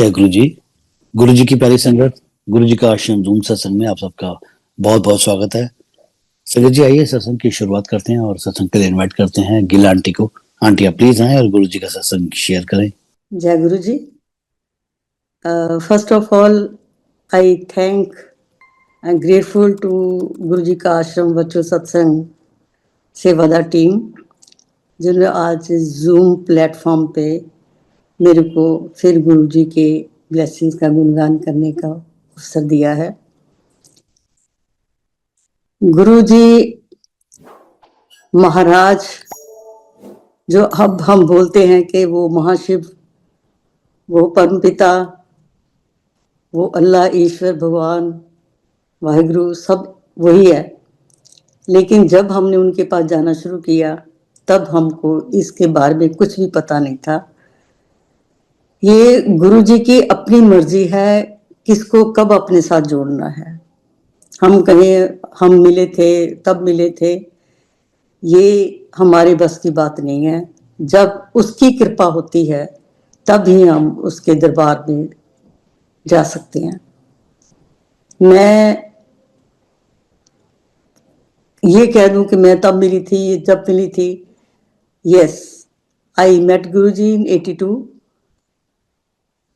जय गुरु जी। गुरु जी की प्यारी संगत, गुरु जी का आश्रम जूम सत्संग में आप सबका बहुत बहुत स्वागत है। संगत जी, आइए सत्संग की शुरुआत करते हैं और सत्संग के लिए इनवाइट करते हैं गिल आंटी को। आंटी आप प्लीज आएं और गुरु जी का सत्संग शेयर करें। जय Guru ji. First of all I thank I am grateful to Guru ji का आश्रम वर्चुअल सत्संग सेवादार टीम, जिन्होंने आज जूम प्लेटफॉर्म पे मेरे को फिर गुरु जी के ब्लेसिंग्स का गुणगान करने का अवसर दिया है। गुरु जी महाराज, जो अब हम बोलते हैं कि वो महाशिव, वो परमपिता, वो अल्लाह, ईश्वर, भगवान, वाहिगुरु, सब वही है। लेकिन जब हमने उनके पास जाना शुरू किया तब हमको इसके बारे में कुछ भी पता नहीं था। ये गुरु जी की अपनी मर्जी है किसको कब अपने साथ जोड़ना है। हम कहें हम मिले थे तब मिले थे, ये हमारे बस की बात नहीं है। जब उसकी कृपा होती है तब ही हम उसके दरबार में जा सकते हैं। मैं ये कह दूं कि मैं तब मिली थी जब मिली थी। यस, आई मेट गुरुजी इन 82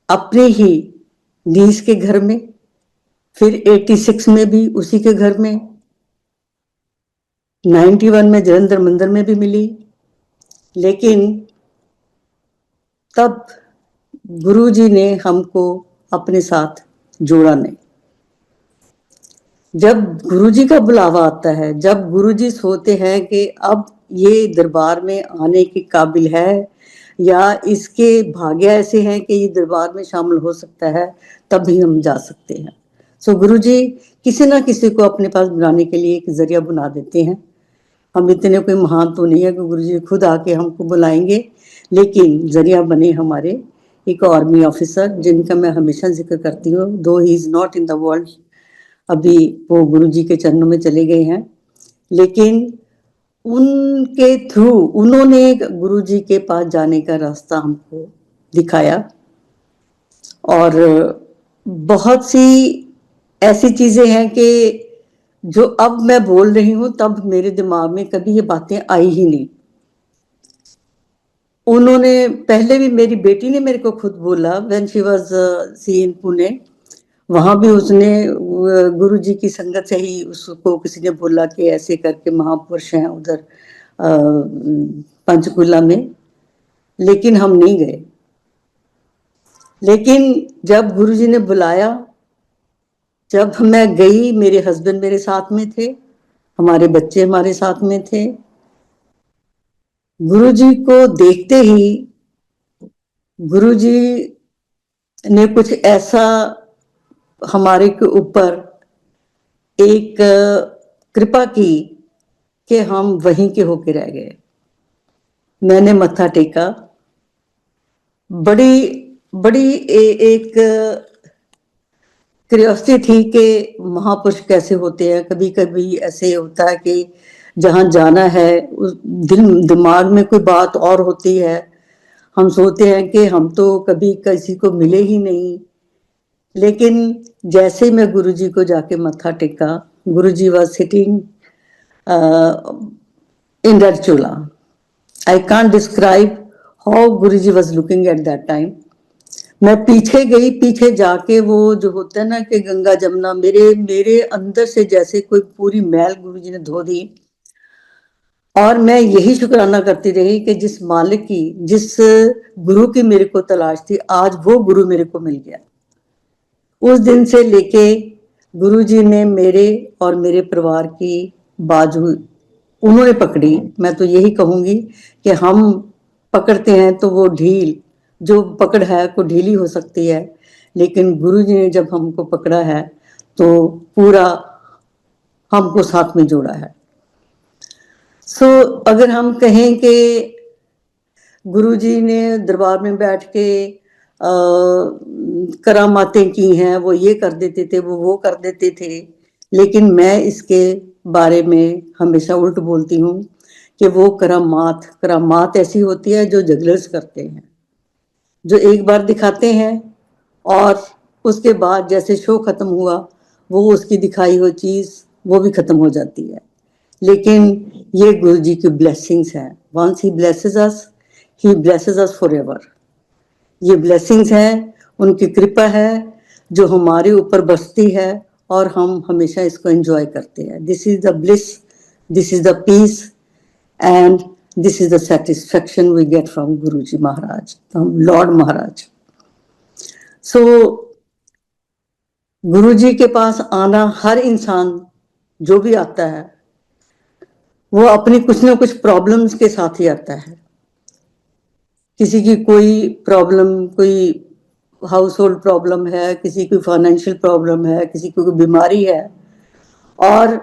अपने ही नीस के घर में, फिर 86 में भी उसी के घर में, 91 में जलंधर मंदिर में भी मिली। लेकिन तब गुरुजी ने हमको अपने साथ जोड़ा नहीं। जब गुरुजी का बुलावा आता है, जब गुरुजी सोचते हैं कि अब ये दरबार में आने के काबिल है या इसके भाग्य ऐसे हैं कि ये दरबार में शामिल हो सकता है, तब भी हम जा सकते हैं। सो गुरुजी किसी ना किसी को अपने पास बुलाने के लिए एक जरिया बना देते हैं। हम इतने कोई महान तो नहीं है कि गुरुजी खुद आके हमको बुलाएंगे, लेकिन जरिया बने हमारे एक आर्मी ऑफिसर, जिनका मैं हमेशा जिक्र करती हूँ, दो he is not in the world. अभी वो गुरु जी के चरणों में चले गए हैं, लेकिन उनके थ्रू उन्होंने गुरु जी के पास जाने का रास्ता हमको दिखाया। और बहुत सी ऐसी चीजें हैं कि जो अब मैं बोल रही हूं, तब मेरे दिमाग में कभी ये बातें आई ही नहीं। उन्होंने पहले भी, मेरी बेटी ने मेरे को खुद बोला, व्हेन शी वाज सी इन पुणे, वहां भी उसने गुरु जी की संगत से ही उसको किसी ने बोला कि ऐसे करके महापुरुष हैं उधर पंचकुला में, लेकिन हम नहीं गए। लेकिन जब गुरु जी ने बुलाया, जब मैं गई, मेरे हस्बैंड मेरे साथ में थे, हमारे बच्चे हमारे साथ में थे। गुरु जी को देखते ही गुरु जी ने कुछ ऐसा हमारे के ऊपर एक कृपा की कि हम वहीं के होके रह गए। मैंने मत्था टेका। बड़ी एक क्यूरियोसिटी थी कि महापुरुष कैसे होते हैं। कभी कभी ऐसे होता है कि जहां जाना है उस दिमाग में कोई बात और होती है। हम सोचते हैं कि हम तो कभी किसी को मिले ही नहीं। लेकिन जैसे मैं गुरुजी को जाके मत्था टेका, Guruji was sitting in Rajchola. I can't describe how Guruji was looking at that time. मैं पीछे गई, पीछे जाके वो जो होता है ना कि गंगा जमुना मेरे अंदर से जैसे कोई पूरी मैल गुरुजी ने धो दी। और मैं यही शुक्राना करती रही कि जिस मालिक की, जिस गुरु की मेरे को तलाश थी, आज वो गुरु मेरे को मिल गया। उस दिन से लेके गुरुजी ने मेरे और मेरे परिवार की बाजू उन्होंने पकड़ी। मैं तो यही कहूंगी कि हम पकड़ते हैं तो वो ढील, जो पकड़ है को ढीली हो सकती है, लेकिन गुरुजी ने जब हमको पकड़ा है तो पूरा हमको साथ में जोड़ा है। सो अगर हम कहें कि गुरुजी ने दरबार में बैठ के करामातें की हैं, वो ये कर देते थे, वो कर देते थे, लेकिन मैं इसके बारे में हमेशा उल्ट बोलती हूँ कि वो करामात ऐसी होती है जो जगलर्स करते हैं, जो एक बार दिखाते हैं और उसके बाद जैसे शो खत्म हुआ वो उसकी दिखाई हुई चीज वो भी खत्म हो जाती है। लेकिन ये गुरु जी की ब्लेसिंग्स है। Once he blesses us forever. ये ब्लेसिंग्स हैं, उनकी कृपा है जो हमारे ऊपर बरसती है और हम हमेशा इसको एंजॉय करते हैं। This is the bliss, this is the peace and this is the satisfaction we get from Guru ji Maharaj, from Lord महाराज। सो गुरु जी के पास आना, हर इंसान जो भी आता है वो अपनी कुछ ना कुछ प्रॉब्लम्स के साथ ही आता है। किसी की कोई प्रॉब्लम, कोई हाउस होल्ड प्रॉब्लम है, किसी की फाइनेंशियल प्रॉब्लम है, किसी की कोई बीमारी है, और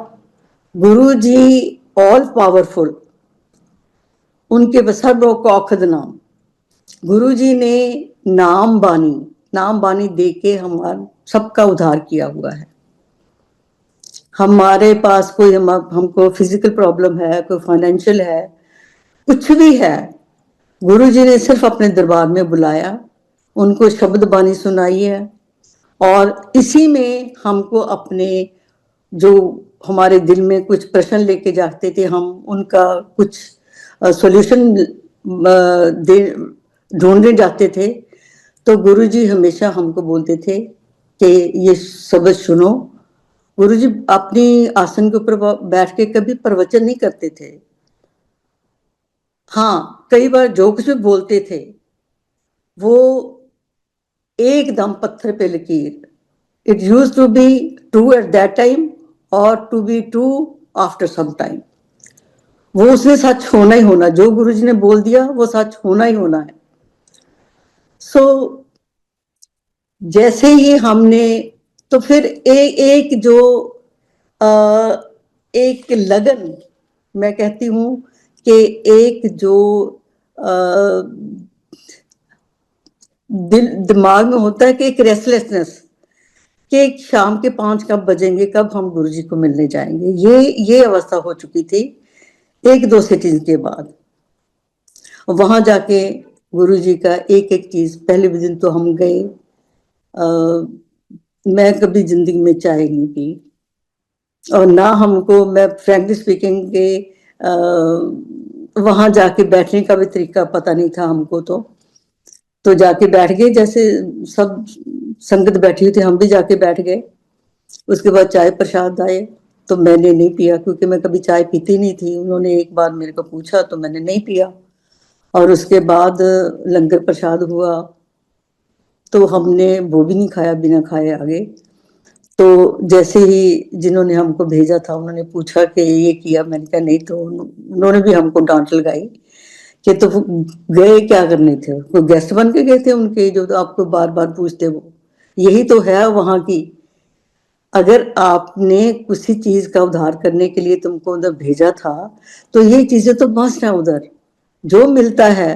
गुरु जी ऑल पावरफुल, उनके सर्व औखद नाम, गुरु जी ने नाम बानी दे के हमारा सबका उद्धार किया हुआ है। हमारे पास कोई हमको फिजिकल प्रॉब्लम है, कोई फाइनेंशियल है, कुछ भी है, गुरु जी ने सिर्फ अपने दरबार में बुलाया, उनको शब्द बानी सुनाई है, और इसी में हमको अपने जो हमारे दिल में कुछ प्रश्न लेके जाते थे, हम उनका कुछ सॉल्यूशन ढूंढने जाते थे, तो गुरु जी हमेशा हमको बोलते थे कि ये शब्द सुनो। गुरु जी अपनी आसन के ऊपर बैठ के कभी प्रवचन नहीं करते थे। हाँ, कई बार जो कुछ भी बोलते थे वो एकदम पत्थर पे लकीर। It use to be true at that time और to be true after some time. वो उसने सच होना ही होना, जो गुरु जी ने बोल दिया वो सच होना ही होना है। सो जैसे ही हमने, तो फिर एक जो एक लगन, मैं कहती हूँ कि एक जो दिमाग में होता है कि एक रेस्टलेसनेस, कि शाम के 5 कब बजेंगे, कब हम गुरु जी को मिलने जाएंगे, ये अवस्था हो चुकी थी 1-2 सिटीज के बाद। वहां जाके गुरु जी का एक एक चीज, पहले भी दिन तो हम गए, मैं कभी जिंदगी में चाय नहीं पी, और ना हमको, मैं फ्रैंकली स्पीकिंग के वहां जाके बैठने का भी तरीका पता नहीं था हमको। तो जाके बैठ गए, जैसे सब संगत बैठी हुई थी हम भी जाके बैठ गए। उसके बाद चाय प्रसाद आए, तो मैंने नहीं पिया क्योंकि मैं कभी चाय पीती नहीं थी। उन्होंने एक बार मेरे को पूछा तो मैंने नहीं पिया। और उसके बाद लंगर प्रसाद हुआ तो हमने वो भी नहीं खाया, बिना खाए आगे। तो जैसे ही जिन्होंने हमको भेजा था उन्होंने पूछा कि ये किया, मैंने कहा नहीं, तो उन्होंने भी हमको डांट लगाई कि तो गए क्या करने थे, कोई गेस्ट बन के गए थे उनके, जो तो आपको बार बार पूछते, वो यही तो है वहां की। अगर आपने किसी चीज का उद्धार करने के लिए तुमको उधर भेजा था तो ये चीजें तो मस्ट है। उधर जो मिलता है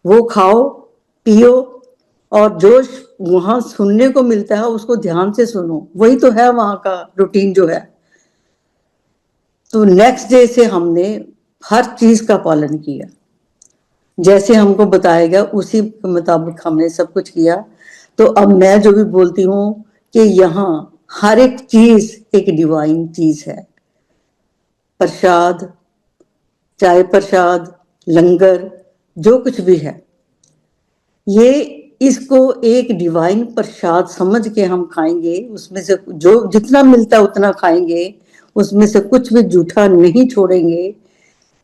वो खाओ, पियो, और जो वहां सुनने को मिलता है उसको ध्यान से सुनो, वही तो है वहां का रूटीन जो है। तो नेक्स्ट डे से हमने हर चीज का पालन किया, जैसे हमको बताया गया उसी के मुताबिक हमने सब कुछ किया। तो अब मैं जो भी बोलती हूँ कि यहाँ हर एक चीज एक डिवाइन चीज है। प्रसाद, चाय प्रसाद, लंगर, जो कुछ भी है, ये इसको एक डिवाइन प्रसाद समझ के हम खाएंगे, उसमें से जो जितना मिलता है उतना खाएंगे, उसमें से कुछ भी जूठा नहीं छोड़ेंगे।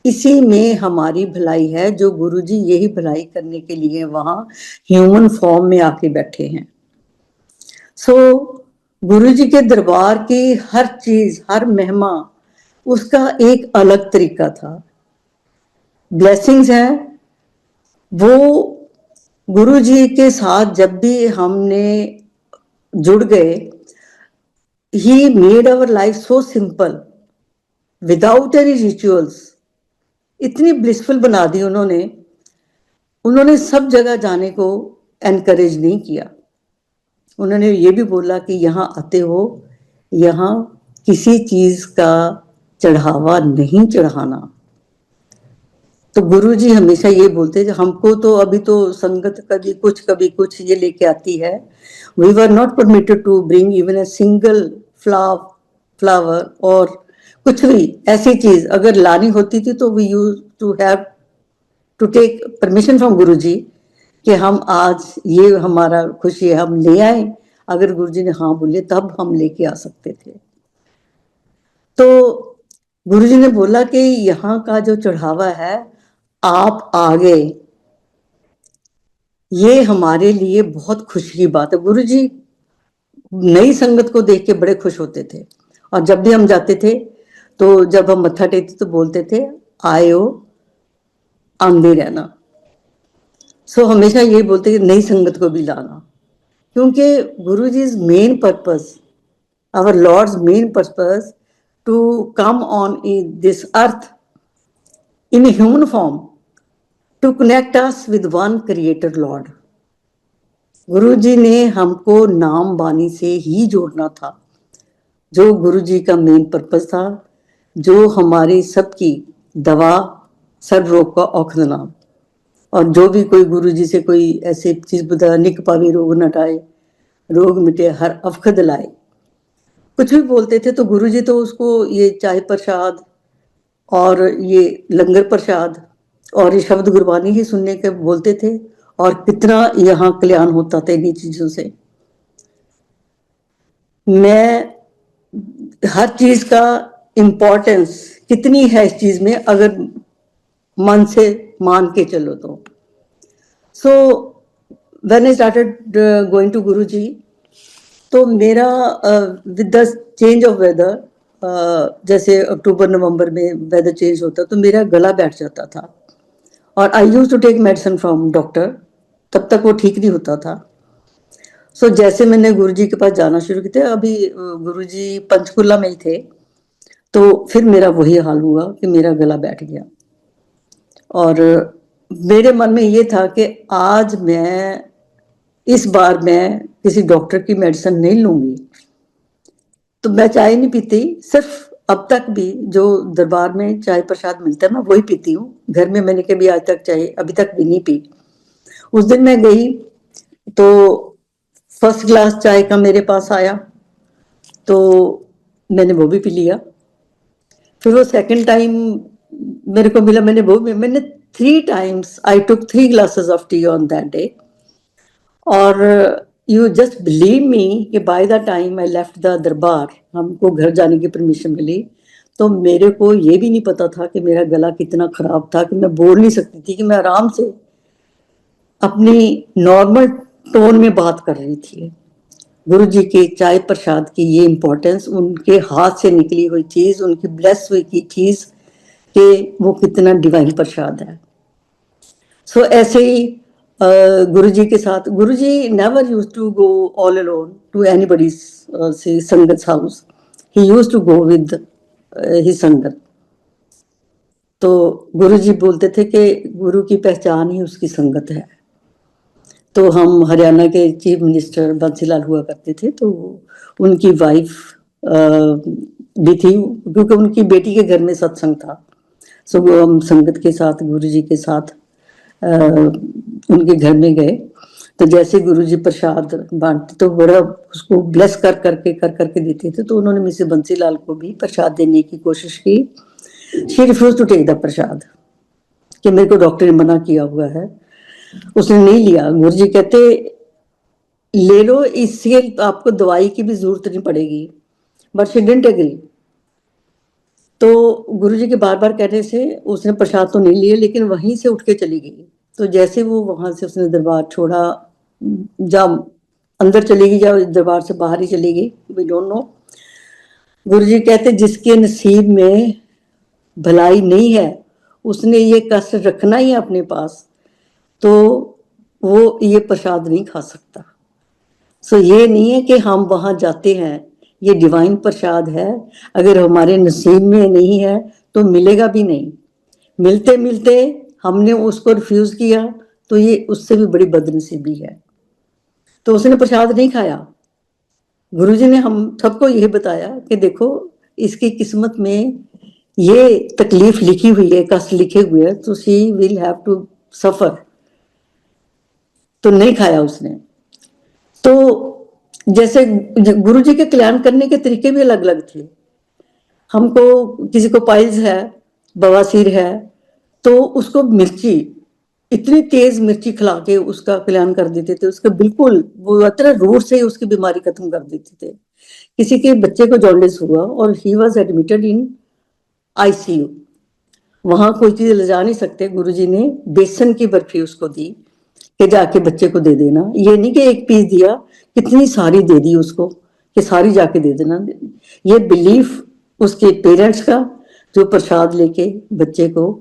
इसी में हमारी भलाई है, जो गुरु जी यही भलाई करने के लिए वहां ह्यूमन फॉर्म में आके बैठे हैं। सो गुरु जी के दरबार की हर चीज, हर महिमा, उसका एक अलग तरीका था। ब्लेसिंग्स है वो। गुरु जी के साथ जब भी हमने जुड़ गए, he made our life so simple without any rituals. इतनी ब्लिसफुल बना दी उन्होंने। उन्होंने सब जगह जाने को एनकरेज नहीं किया। उन्होंने ये भी बोला कि यहाँ आते हो, यहाँ किसी चीज का चढ़ावा नहीं चढ़ाना। तो गुरुजी हमेशा ये बोलते थे, हमको तो अभी तो संगत कभी कुछ ये लेके आती है. We were not permitted to bring even a single flower और कुछ भी ऐसी चीज अगर लानी होती थी तो we use to have to take permission from Guruji कि हम आज ये हमारा खुशी है हम ले आए. अगर गुरुजी ने हाँ बोले तब हम लेके आ सकते थे. तो गुरुजी ने बोला कि यहाँ का जो चढ़ावा है आप आ गए, ये हमारे लिए बहुत खुशी की बात है. गुरुजी नई संगत को देख के बड़े खुश होते थे और जब भी हम जाते थे तो जब हम मत्था टेकते तो बोलते थे आयो आंदे रहना. सो हमेशा ये बोलते कि नई संगत को भी लाना, क्योंकि Guruji is main purpose, our Lord's main purpose to come on in this earth in a human form to connect us with one creator Lord. गुरु जी ने हमको नाम बानी से ही जोड़ना था, जो गुरु जी का मेन पर्पस था, जो हमारी सबकी दवा सर्व रोग का औषध नाम. और जो भी कोई गुरु जी से कोई ऐसी चीज बता निक पावे रोग नटाए, रोग मिटे हर अवखद लाए, कुछ भी बोलते थे तो गुरुजी तो उसको ये चाय प्रसाद और ये लंगर प्रसाद और ये शब्द गुरबानी ही सुनने के बोलते थे. और कितना यहाँ कल्याण होता था इन्हीं चीजों से. मैं हर चीज का इम्पोर्टेंस कितनी है इस चीज में अगर मन से मान के चलो तो. So when I started going to Guruji तो मेरा with the change of weather, जैसे अक्टूबर नवंबर में वेदर चेंज होता तो मेरा गला बैठ जाता था और I use to take medicine from doctor, तब तक वो ठीक नहीं होता था. सो जैसे मैंने गुरुजी के पास जाना शुरू किया, अभी गुरुजी पंचकुला में ही थे, तो फिर मेरा वही हाल हुआ कि मेरा गला बैठ गया. और मेरे मन में ये था कि आज मैं इस बार मैं किसी डॉक्टर की मेडिसिन नहीं लूंगी. तो मैं चाय नहीं पीती, सिर्फ अब तक भी जो दरबार में चाय प्रसाद मिलता है मैं वही पीती हूँ. घर में मैंने कभी आज तक चाय अभी तक भी नहीं पी. उस दिन मैं गई तो फर्स्ट ग्लास चाय का मेरे पास आया तो मैंने वो भी पी लिया. फिर वो सेकंड टाइम मेरे को मिला, मैंने वो भी, मैंने 3 times I took 3 glasses of T on that day. और यू जस्ट बिलीव मी कि by the time I left the दरबार, हमको घर जाने की परमिशन मिली, तो मेरे को ये भी नहीं पता था कि मेरा गला कितना खराब था कि मैं बोल नहीं सकती थी, कि मैं आराम से अपनी नॉर्मल टोन में बात कर रही थी. गुरु जी के चाय प्रसाद की ये इम्पोर्टेंस, उनके हाथ से निकली हुई चीज, उनकी ब्लेस हुई की चीज, कि वो कितना डिवाइन प्रसाद है. सो ऐसे ही गुरु जी के साथ, Guru ji never use to go all alone to anybody's संगत house, he use to go with his संगत. तो गुरु जी बोलते थे कि गुरु की पहचान ही उसकी संगत है. तो हम हरियाणा के चीफ मिनिस्टर बंसीलाल हुआ करते थे, तो उनकी वाइफ भी थी, क्योंकि उनकी बेटी के घर में सत्संग था. सो वो हम संगत के साथ गुरु जी के साथ उनके घर में गए. तो जैसे गुरु जी प्रसाद बांटते तो बड़ा उसको ब्लेस कर करके देते थे. तो उन्होंने मिसेस बंसीलाल को भी प्रसाद देने की कोशिश की. She refuse to take the prasad कि मेरे को डॉक्टर ने मना किया हुआ है. उसने नहीं लिया. गुरु जी कहते ले लो, इससे आपको दवाई की भी जरूरत नहीं पड़ेगी. But she didn't agree. तो गुरु जी के बार बार कहने से उसने प्रसाद तो नहीं लिया, लेकिन वहीं से उठ के चली गई. तो जैसे वो वहां से उसने दरबार छोड़ा, जा अंदर चली गई या दरबार से बाहर ही चली गई, वी डोंट नो. गुरु जी कहते जिसके नसीब में भलाई नहीं है उसने ये कष्ट रखना ही अपने पास, तो वो ये प्रसाद नहीं खा सकता. सो ये नहीं है कि हम वहां जाते हैं, ये डिवाइन प्रसाद है. अगर हमारे नसीब में नहीं है तो मिलेगा भी नहीं. मिलते मिलते हमने उसको रिफ्यूज किया तो ये उससे भी बड़ी बदनसीबी है. तो उसने प्रसाद नहीं खाया. गुरुजी ने हम सबको यही बताया कि देखो इसकी किस्मत में ये तकलीफ लिखी हुई है, कष्ट लिखे हुए है, तो she will have to suffer. तो नहीं खाया उसने। तो जैसे गुरु जी के कल्याण करने के तरीके भी अलग अलग थे। हमको किसी को पाइल्स है, बवासीर है, तो उसको मिर्ची, इतनी तेज मिर्ची खिला के उसका कल्याण कर देते थे, उसका बिल्कुल वो इतना रोड से ही उसकी बीमारी खत्म कर देते थे। किसी के बच्चे को जॉन्डिस हुआ और he was admitted in ICU. वहां कोई चीज ले जा नहीं सकते, गुरुजी ने बेसन की बर्फी उसको दी कि जाके बच्चे को दे देना। ये नहीं कि एक पीस दिया, कितनी सारी दे दी उसको कि सारी जाके दे देना। ये बिलीफ उसके पेरेंट्स का, जो प्रसाद लेके बच्चे को,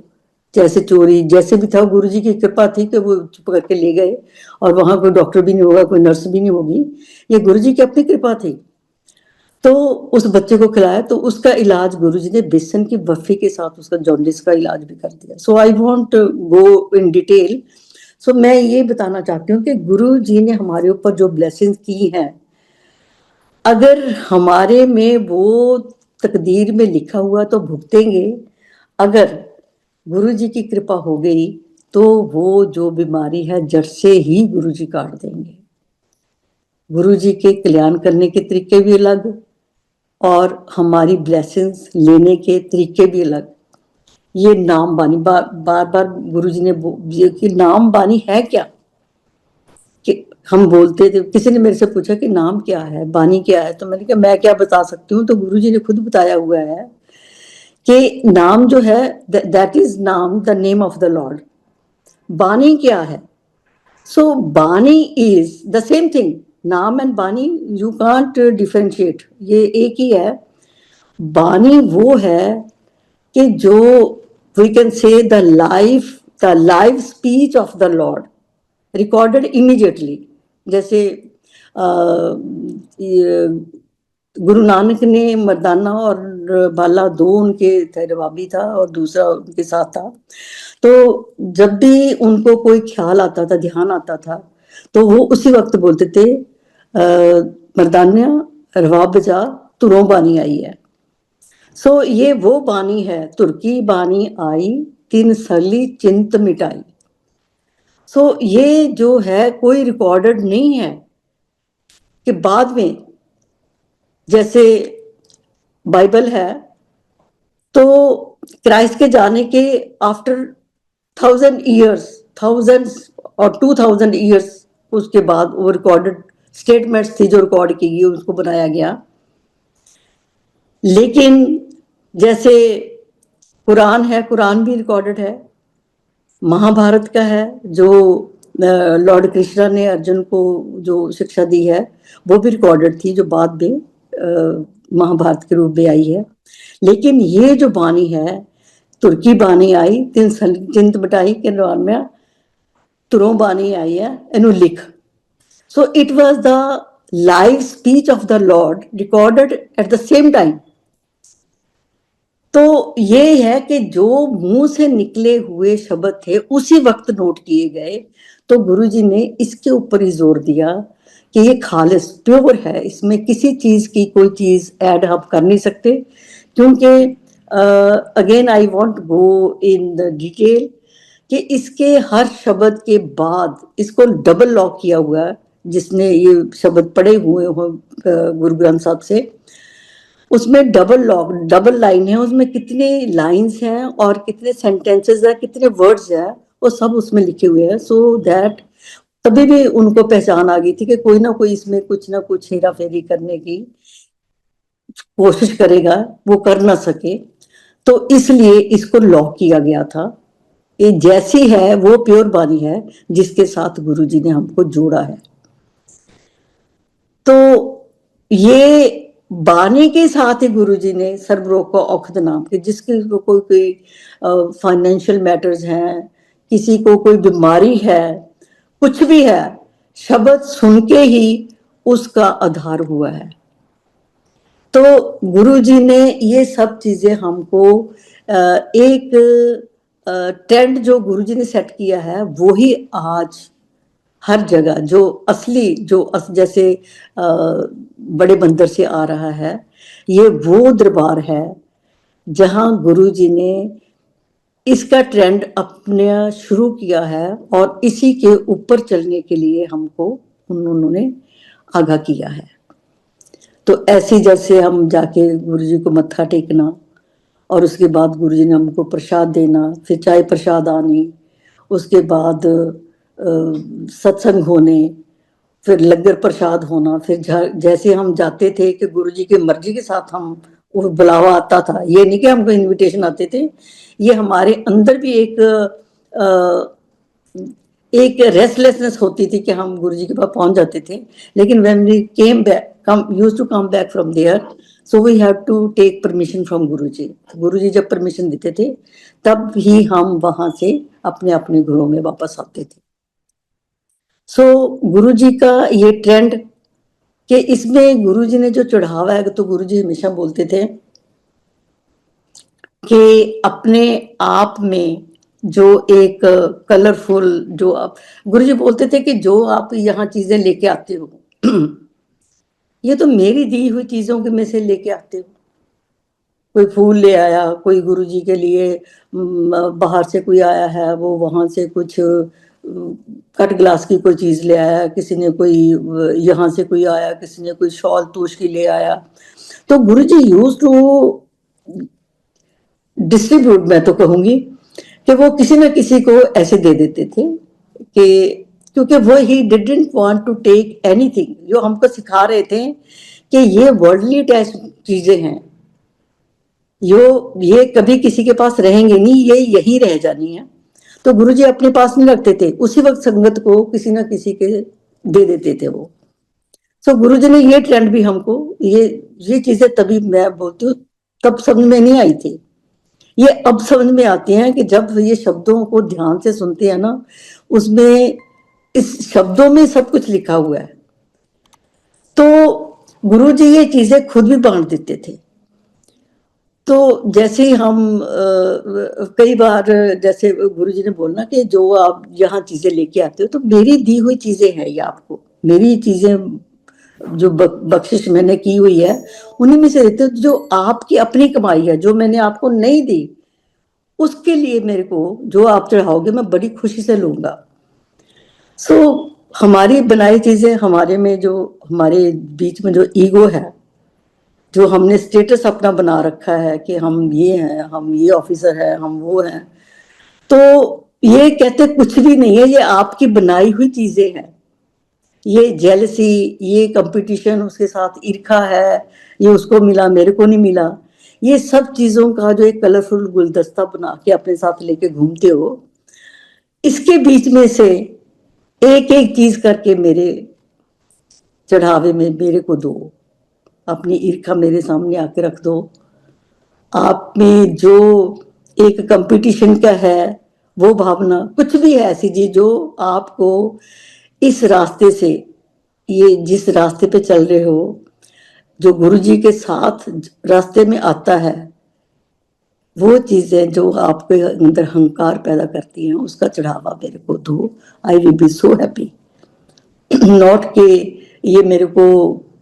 जैसे चोरी जैसे भी था, गुरुजी की कृपा थी कि वो चुप करके ले गए, और वहां कोई डॉक्टर भी नहीं होगा, कोई नर्स भी नहीं होगी, ये गुरुजी की अपनी कृपा थी। तो उस बच्चे को खिलाया, तो उसका इलाज गुरुजी ने बेसन की बर्फी के साथ उसका जॉन्डिस का इलाज भी कर दिया। सो I want go in detail. सो मैं ये बताना चाहती हूँ कि गुरु जी ने हमारे ऊपर जो ब्लेसिंग्स की हैं, अगर हमारे में वो तकदीर में लिखा हुआ तो भुगतेंगे, अगर गुरु जी की कृपा हो गई तो वो जो बीमारी है जड़ से ही गुरु जी काट देंगे। गुरु जी के कल्याण करने के तरीके भी अलग, और हमारी ब्लेसिंग्स लेने के तरीके भी अलग। ये नाम बानी, बार बार गुरु जी ने कि नाम बानी है क्या, कि हम बोलते थे। किसी ने मेरे से पूछा कि नाम क्या है, बानी क्या है, तो मैंने कहा मैं क्या बता सकती हूँ, तो गुरु जी ने खुद बताया हुआ है कि नाम जो है, that is naam, the name of the lord. बानी क्या है? So bani is the same thing. Naam and bani you can't differentiate, ये एक ही है। बानी वो है कि जो we can say the live speech of the lord recorded immediately. जैसे गुरु नानक ने मर्दाना और बाला दो उनके थे, रबाबी था और दूसरा उनके साथ था। तो जब भी उनको कोई ख्याल आता था, ध्यान आता था, तो वो उसी वक्त बोलते थे मर्दानिया रबाब बजा, तुरों बानी आई है। सो ये वो बानी है, तुर्की बानी आई, तीन सरली चिंत मिटाई। सो ये जो है कोई रिकॉर्डेड नहीं है कि बाद में, जैसे बाइबल है, तो क्राइस्ट के जाने के आफ्टर 1000 years, थाउजेंड्स और 2000 years उसके बाद वो रिकॉर्डेड स्टेटमेंट्स थी जो रिकॉर्ड की गई, उसको बनाया गया। लेकिन जैसे कुरान है, कुरान भी रिकॉर्डेड है। महाभारत का है, जो लॉर्ड कृष्णा ने अर्जुन को जो शिक्षा दी है, वो भी रिकॉर्डेड थी, जो बाद में महाभारत के रूप में आई है। लेकिन ये जो बानी है, तुर्की बानी आई, तीन चिंत बटाई के दौरान में तुरों बानी आई है, इन्हों लिख। So it was the live speech of the lord recorded at the same time. तो ये है कि जो मुंह से निकले हुए शब्द थे उसी वक्त नोट किए गए। तो गुरुजी ने इसके ऊपर ही जोर दिया कि ये खालिस प्योर है, इसमें किसी चीज की कोई चीज ऐड आप कर नहीं सकते। क्योंकि again I want go in the detail कि इसके हर शब्द के बाद इसको डबल लॉक किया हुआ है। जिसने ये शब्द पढ़े हुए हो गुरु ग्रंथ साहब से, उसमें डबल लॉक, डबल लाइन है, उसमें कितने लाइंस हैं और कितने सेंटेंसेस है, कितने वर्ड्स है, वो सब उसमें लिखे हुए हैं। सो दैट तभी भी उनको पहचान आ गई थी कि कोई ना कोई इसमें कुछ ना कुछ हेरा फेरी करने की कोशिश करेगा, वो कर ना सके। तो इसलिए इसको लॉक किया गया था। ये जैसी है वो प्योर बानी है जिसके साथ गुरुजी ने हमको जोड़ा है। तो ये बानी के साथ ही गुरुजी ने सर्वरोग को औखद नाम के, जिसके को कोई फाइनेंशियल मैटर्स हैं, किसी को कोई बीमारी है, कुछ भी है, शब्द सुन के ही उसका आधार हुआ है। तो गुरुजी ने ये सब चीजें हमको एक ट्रेंड जो गुरुजी ने सेट किया है, वो ही आज हर जगह जो असली जैसे बड़े बंदर से आ रहा है, ये वो दरबार है जहां गुरुजी ने इसका ट्रेंड अपने शुरू किया है और इसी के ऊपर चलने के लिए हमको उन्होंने आगाह किया है। तो ऐसे जैसे हम जाके गुरुजी को मत्था टेकना और उसके बाद गुरुजी ने हमको प्रसाद देना, फिर चाय प्रसाद आनी, उसके बाद सत्संग होने, फिर लंगर प्रसाद होना, फिर जैसे हम जाते थे कि गुरुजी की मर्जी के साथ हम वो बुलावा आता था, ये नहीं कि हमको इनविटेशन आते थे, ये हमारे अंदर भी एक रेस्टलेसनेस होती थी कि हम गुरुजी के पास पहुंच जाते थे। लेकिन when we came back used to come back from there, so we have to take permission from Guruji. Guruji जब परमिशन देते थे तब ही हम वहां से अपने अपने घरों में वापस आते थे। सो गुरुजी का ये ट्रेंड कि इसमें गुरुजी ने जो चढ़ावा है, तो गुरुजी हमेशा बोलते थे कि अपने आप में जो एक कलरफुल, जो आप गुरुजी बोलते थे कि जो आप यहाँ चीजें लेके आते हो ये तो मेरी दी हुई चीजों के में से लेके आते हो। कोई फूल ले आया, कोई गुरुजी के लिए बाहर से कोई आया है, वो वहां से कुछ कट ग्लास की कोई चीज ले आया, किसी ने कोई यहाँ से कोई आया, किसी ने कोई शॉल तोश की ले आया। तो गुरुजी यूज टू डिस्ट्रीब्यूट, मैं तो कहूंगी कि वो किसी ना किसी को ऐसे दे देते थे कि, क्योंकि वो he didn't want to take anything. जो हमको सिखा रहे थे कि ये वर्ल्डली अटैच चीजें हैं, ये कभी किसी के पास रहेंगे नहीं, ये यही रह जानी है। तो गुरुजी अपने पास नहीं रखते थे, उसी वक्त संगत को किसी ना किसी के दे देते थे वो। सो गुरुजी ने ये ट्रेंड भी हमको, ये चीजें तभी मैं बोलती हूँ तब समझ में नहीं आई थी, ये अब समझ में आती हैं कि जब ये शब्दों को ध्यान से सुनते हैं ना, उसमें इस शब्दों में सब कुछ लिखा हुआ है। तो गुरुजी ये चीजें खुद भी बांट देते थे। तो जैसे ही हम कई बार जैसे गुरुजी ने बोलना कि जो आप यहाँ चीजें लेके आते हो, तो मेरी दी हुई चीजें हैं, ये आपको मेरी चीजें जो बख्शिश मैंने की हुई है उन्हीं में से देते हो, जो आपकी अपनी कमाई है, जो मैंने आपको नहीं दी, उसके लिए मेरे को जो आप चढ़ाओगे मैं बड़ी खुशी से लूंगा। सो हमारी बनाई चीजें, हमारे में जो हमारे बीच में जो ईगो है, जो हमने स्टेटस अपना बना रखा है कि हम ये हैं, हम ये ऑफिसर हैं, हम वो हैं, तो ये कहते कुछ भी नहीं है, ये आपकी बनाई हुई चीजें हैं। ये जेलसी, ये कंपटीशन, उसके साथ ईर्खा है, ये उसको मिला मेरे को नहीं मिला, ये सब चीजों का जो एक कलरफुल गुलदस्ता बना के अपने साथ लेके घूमते हो, इसके बीच में से एक एक चीज करके मेरे चढ़ावे में मेरे को दो, अपनी ईर्खा मेरे सामने आके रख दो। आप में जो एक कंपटीशन का है वो भावना, कुछ भी है ऐसी चीज जो आपको इस रास्ते से, ये जिस रास्ते पे चल रहे हो, जो गुरुजी के साथ रास्ते में आता है, वो चीजें जो आपके अंदर अहंकार पैदा करती हैं, उसका चढ़ावा मेरे को दो। I will be so happy. Not के ये मेरे को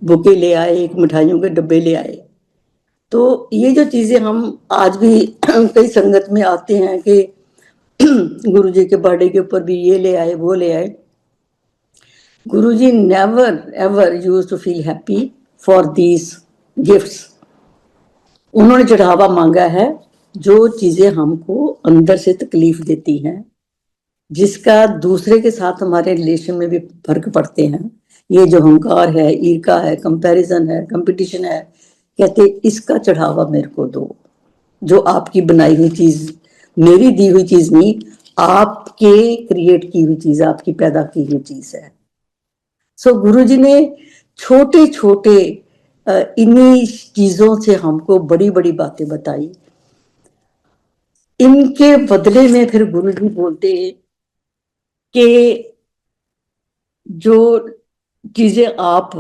बुके ले आए, एक मिठाइयों के डब्बे ले आए। तो ये जो चीजें हम आज भी कई संगत में आते हैं कि गुरुजी के बर्थडे के ऊपर भी ये ले आए, वो ले आए। Guruji never ever used to feel happy for these gifts. उन्होंने चढ़ावा मांगा है जो चीजें हमको अंदर से तकलीफ देती हैं, जिसका दूसरे के साथ हमारे रिलेशन में भी फर्क पड़ते हैं। ये जो अहंकार है, ईर्खा है, कंपैरिजन है, कंपटीशन है, कहते इसका चढ़ावा मेरे को दो। जो आपकी बनाई हुई चीज, मेरी दी हुई चीज नहीं, आपके क्रिएट की हुई चीज, आपकी पैदा की हुई चीज है। सो गुरुजी ने छोटे छोटे इन्हीं चीजों से हमको बड़ी बड़ी बातें बताई। इनके बदले में फिर गुरुजी बोलते कि जो चीजें आप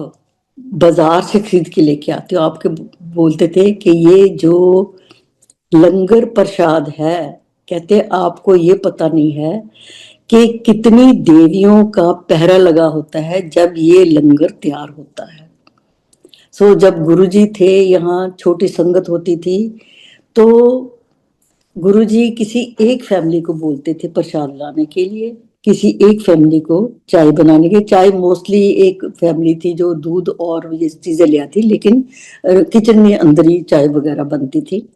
बाजार से खरीद के लेके आते हो, आपके बोलते थे कि ये जो लंगर प्रसाद है, कहते आपको ये पता नहीं है कि कितनी देवियों का पहरा लगा होता है जब ये लंगर तैयार होता है। सो जब गुरुजी थे यहाँ, छोटी संगत होती थी, तो गुरुजी किसी एक फैमिली को बोलते थे प्रसाद लाने के लिए, किसी एक फैमिली को चाय बनाने के। चाय मोस्टली एक फैमिली थी जो दूध और ये चीजें ले आती, लेकिन किचन में अंदर ही चाय वगैरह बनती थी।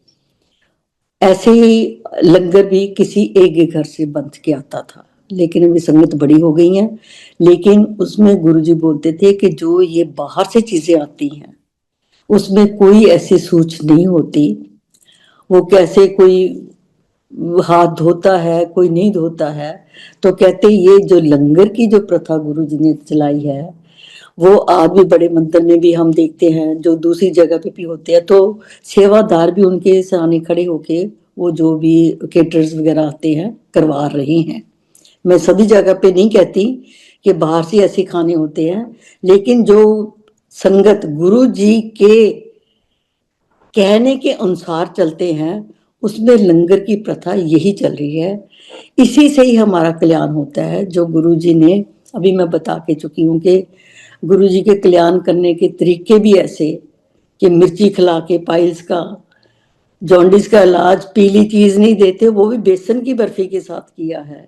ऐसे ही लंगर भी किसी एक के घर से बन के आता था। लेकिन अभी संगत बड़ी हो गई है, लेकिन उसमें गुरुजी बोलते थे कि जो ये बाहर से चीजें आती हैं उसमें कोई ऐसी सूच नहीं होती, वो कैसे कोई हाथ धोता है कोई नहीं धोता है। तो कहते ये जो लंगर की जो प्रथा गुरुजी ने चलाई है वो आज भी बड़े मंदिर में भी हम देखते हैं, जो दूसरी जगह पे भी होते हैं तो सेवादार भी उनके सामने खड़े होके वो जो भी केटरर्स वगैरह आते हैं करवा रहे हैं। मैं सभी जगह पे नहीं कहती कि बाहर से ऐसे खाने होते हैं, लेकिन जो संगत गुरु जी के कहने के अनुसार चलते हैं उसमें लंगर की प्रथा यही चल रही है। इसी से ही हमारा कल्याण होता है। जो गुरु जी ने अभी मैं बता के चुकी हूँ कि गुरु जी के कल्याण करने के तरीके भी ऐसे कि मिर्ची खिला के पाइल्स का, जॉन्डिस का इलाज पीली चीज नहीं देते, वो भी बेसन की बर्फी के साथ किया है।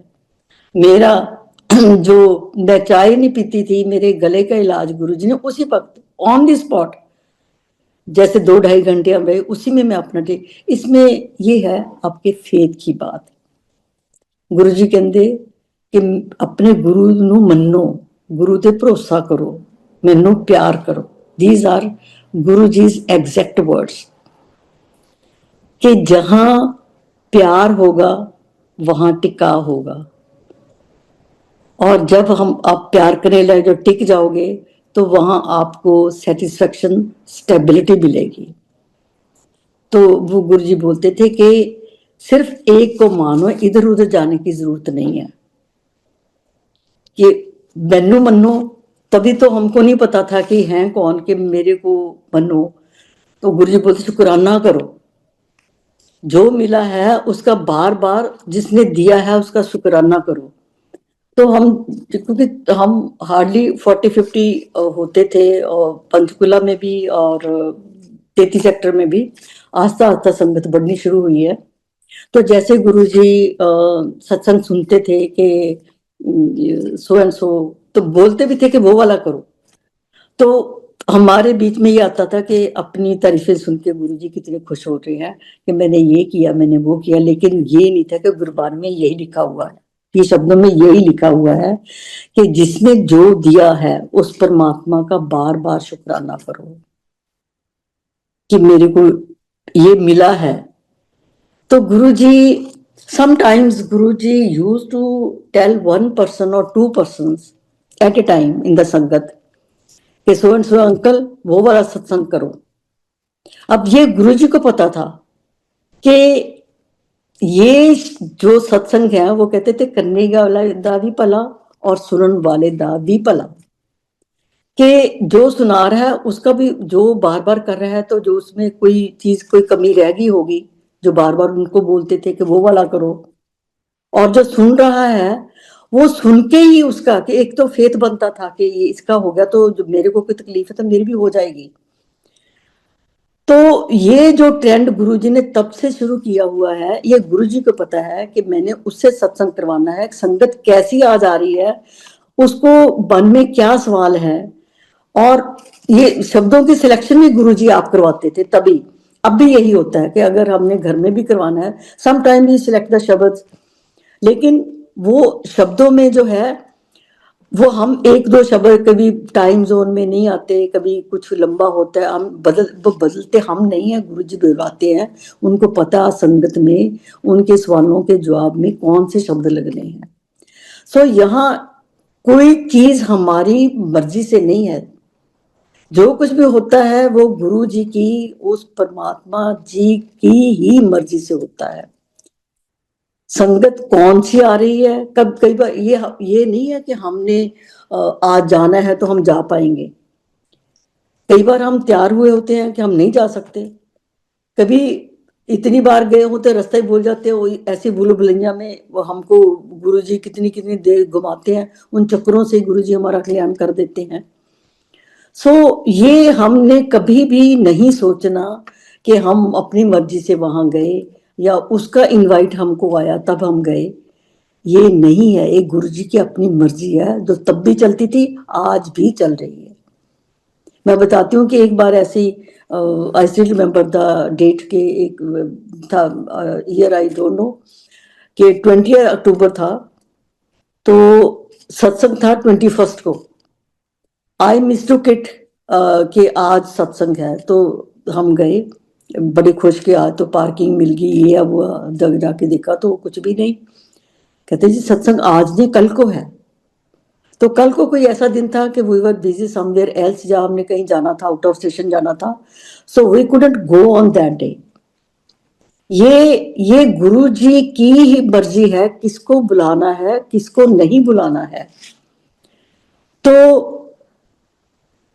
मेरा जो मैं चाय नहीं पीती थी, मेरे गले का इलाज गुरुजी ने उसी वक्त ऑन द स्पॉट, जैसे 2-2.5 घंटे हम रहे उसी में मैं अपना इसमें ये है आपके फेथ की बात। गुरुजी कहते कि अपने गुरु नू मन्नो, गुरु ते भरोसा करो, मैनू प्यार करो। These are Guru जीज exact words कि जहां प्यार होगा वहां टिकाव होगा, और जब हम आप प्यार करने लगे जो टिक जाओगे तो वहां आपको सेटिस्फेक्शन स्टेबिलिटी मिलेगी। तो वो गुरुजी बोलते थे कि सिर्फ एक को मानो, इधर उधर जाने की जरूरत नहीं है कि मैनू मनो। तभी तो हमको नहीं पता था कि हैं कौन कि मेरे को मनो। तो गुरुजी बोलते शुक्राना करो, जो मिला है उसका बार बार, जिसने दिया है उसका शुक्राना करो। तो हम, क्योंकि हम हार्डली 40-50 होते थे, और पंचकुला में भी और 33 सेक्टर में भी आस्ता आस्ता संगत बढ़नी शुरू हुई है। तो जैसे गुरुजी सत्संग सुनते थे कि सो एंड सो, तो बोलते भी थे कि वो वाला करो। तो हमारे बीच में ये आता था कि अपनी तारीफें सुन के गुरुजी कितने खुश हो रहे हैं कि मैंने ये किया मैंने वो किया, लेकिन ये नहीं था कि गुरबानी में यही लिखा हुआ है, ये शब्दों में यही लिखा हुआ है कि जिसने जो दिया है उस परमात्मा का बार बार शुक्राना करो कि मेरे को ये मिला है। तो गुरुजी sometimes Guruji used to tell one person or two persons at a time in the संगत कि सो एंड सो अंकल वो वाला सत्संग करो। अब ये गुरुजी को पता था कि ये जो सत्संग है, वो कहते थे करने वाला दा भी भला और सुनने वाले दा भी भला, कि जो सुना रहा है उसका भी, जो बार बार कर रहा है तो जो उसमें कोई चीज कोई कमी रह गई होगी, जो बार बार उनको बोलते थे कि वो वाला करो, और जो सुन रहा है वो सुन के ही उसका कि एक तो फेथ बनता था कि ये इसका हो गया तो जो मेरे को कोई तकलीफ है तो मेरी भी हो जाएगी। तो ये जो ट्रेंड गुरुजी ने तब से शुरू किया हुआ है, ये गुरुजी को पता है कि मैंने उससे सत्संग करवाना है, संगत कैसी आ जा रही है, उसको मन में क्या सवाल है, और ये शब्दों की सिलेक्शन भी गुरुजी आप करवाते थे तभी। अब भी यही होता है कि अगर हमने घर में भी करवाना है, some time we select the shabad, लेकिन वो शब्दों में जो है वो हम एक दो शब्द कभी टाइम जोन में नहीं आते, कभी कुछ लंबा होता है, हम बदलते हम नहीं है, गुरुजी बुलाते हैं, उनको पता संगत में उनके सवालों के जवाब में कौन से शब्द लगने हैं। सो यहाँ कोई चीज हमारी मर्जी से नहीं है, जो कुछ भी होता है वो गुरु जी की, उस परमात्मा जी की ही मर्जी से होता है। संगत कौन सी आ रही है, कब, कई बार ये नहीं है कि हमने आज जाना है तो हम जा पाएंगे। कई बार हम तैयार हुए होते हैं कि हम नहीं जा सकते, कभी इतनी बार गए होते रास्ते भूल जाते हो, ऐसी भूल भुलैया में वो हमको गुरुजी कितनी कितनी देर घुमाते हैं, उन चक्करों से गुरुजी हमारा कल्याण कर देते हैं। सो ये हमने कभी भी नहीं सोचना कि हम अपनी मर्जी से वहां गए या उसका इनवाइट हमको आया तब हम गए, ये नहीं है। एक गुरु जी की अपनी मर्जी है जो तब भी चलती थी, आज भी चल रही है। मैं बताती हूँ कि एक बार ऐसी, I still remember the date के, एक था ईयर, आई डोंट नो, कि 20 अक्टूबर था, तो सत्संग था 21 को। आई मिस्टूक इट कि आज सत्संग है, तो हम गए बड़े खुश के, आज तो पार्किंग मिल गई, ये वो। जग जाके देखा तो कुछ भी नहीं। कहते जी सत्संग आज नहीं, कल को है। तो कल को कोई ऐसा दिन था कि we were busy somewhere else, जहाँ हमने कहीं जाना था, आउट ऑफ स्टेशन जाना था, so we couldn't go on that day. ये गुरु जी की ही मर्जी है किसको बुलाना है किसको नहीं बुलाना है। तो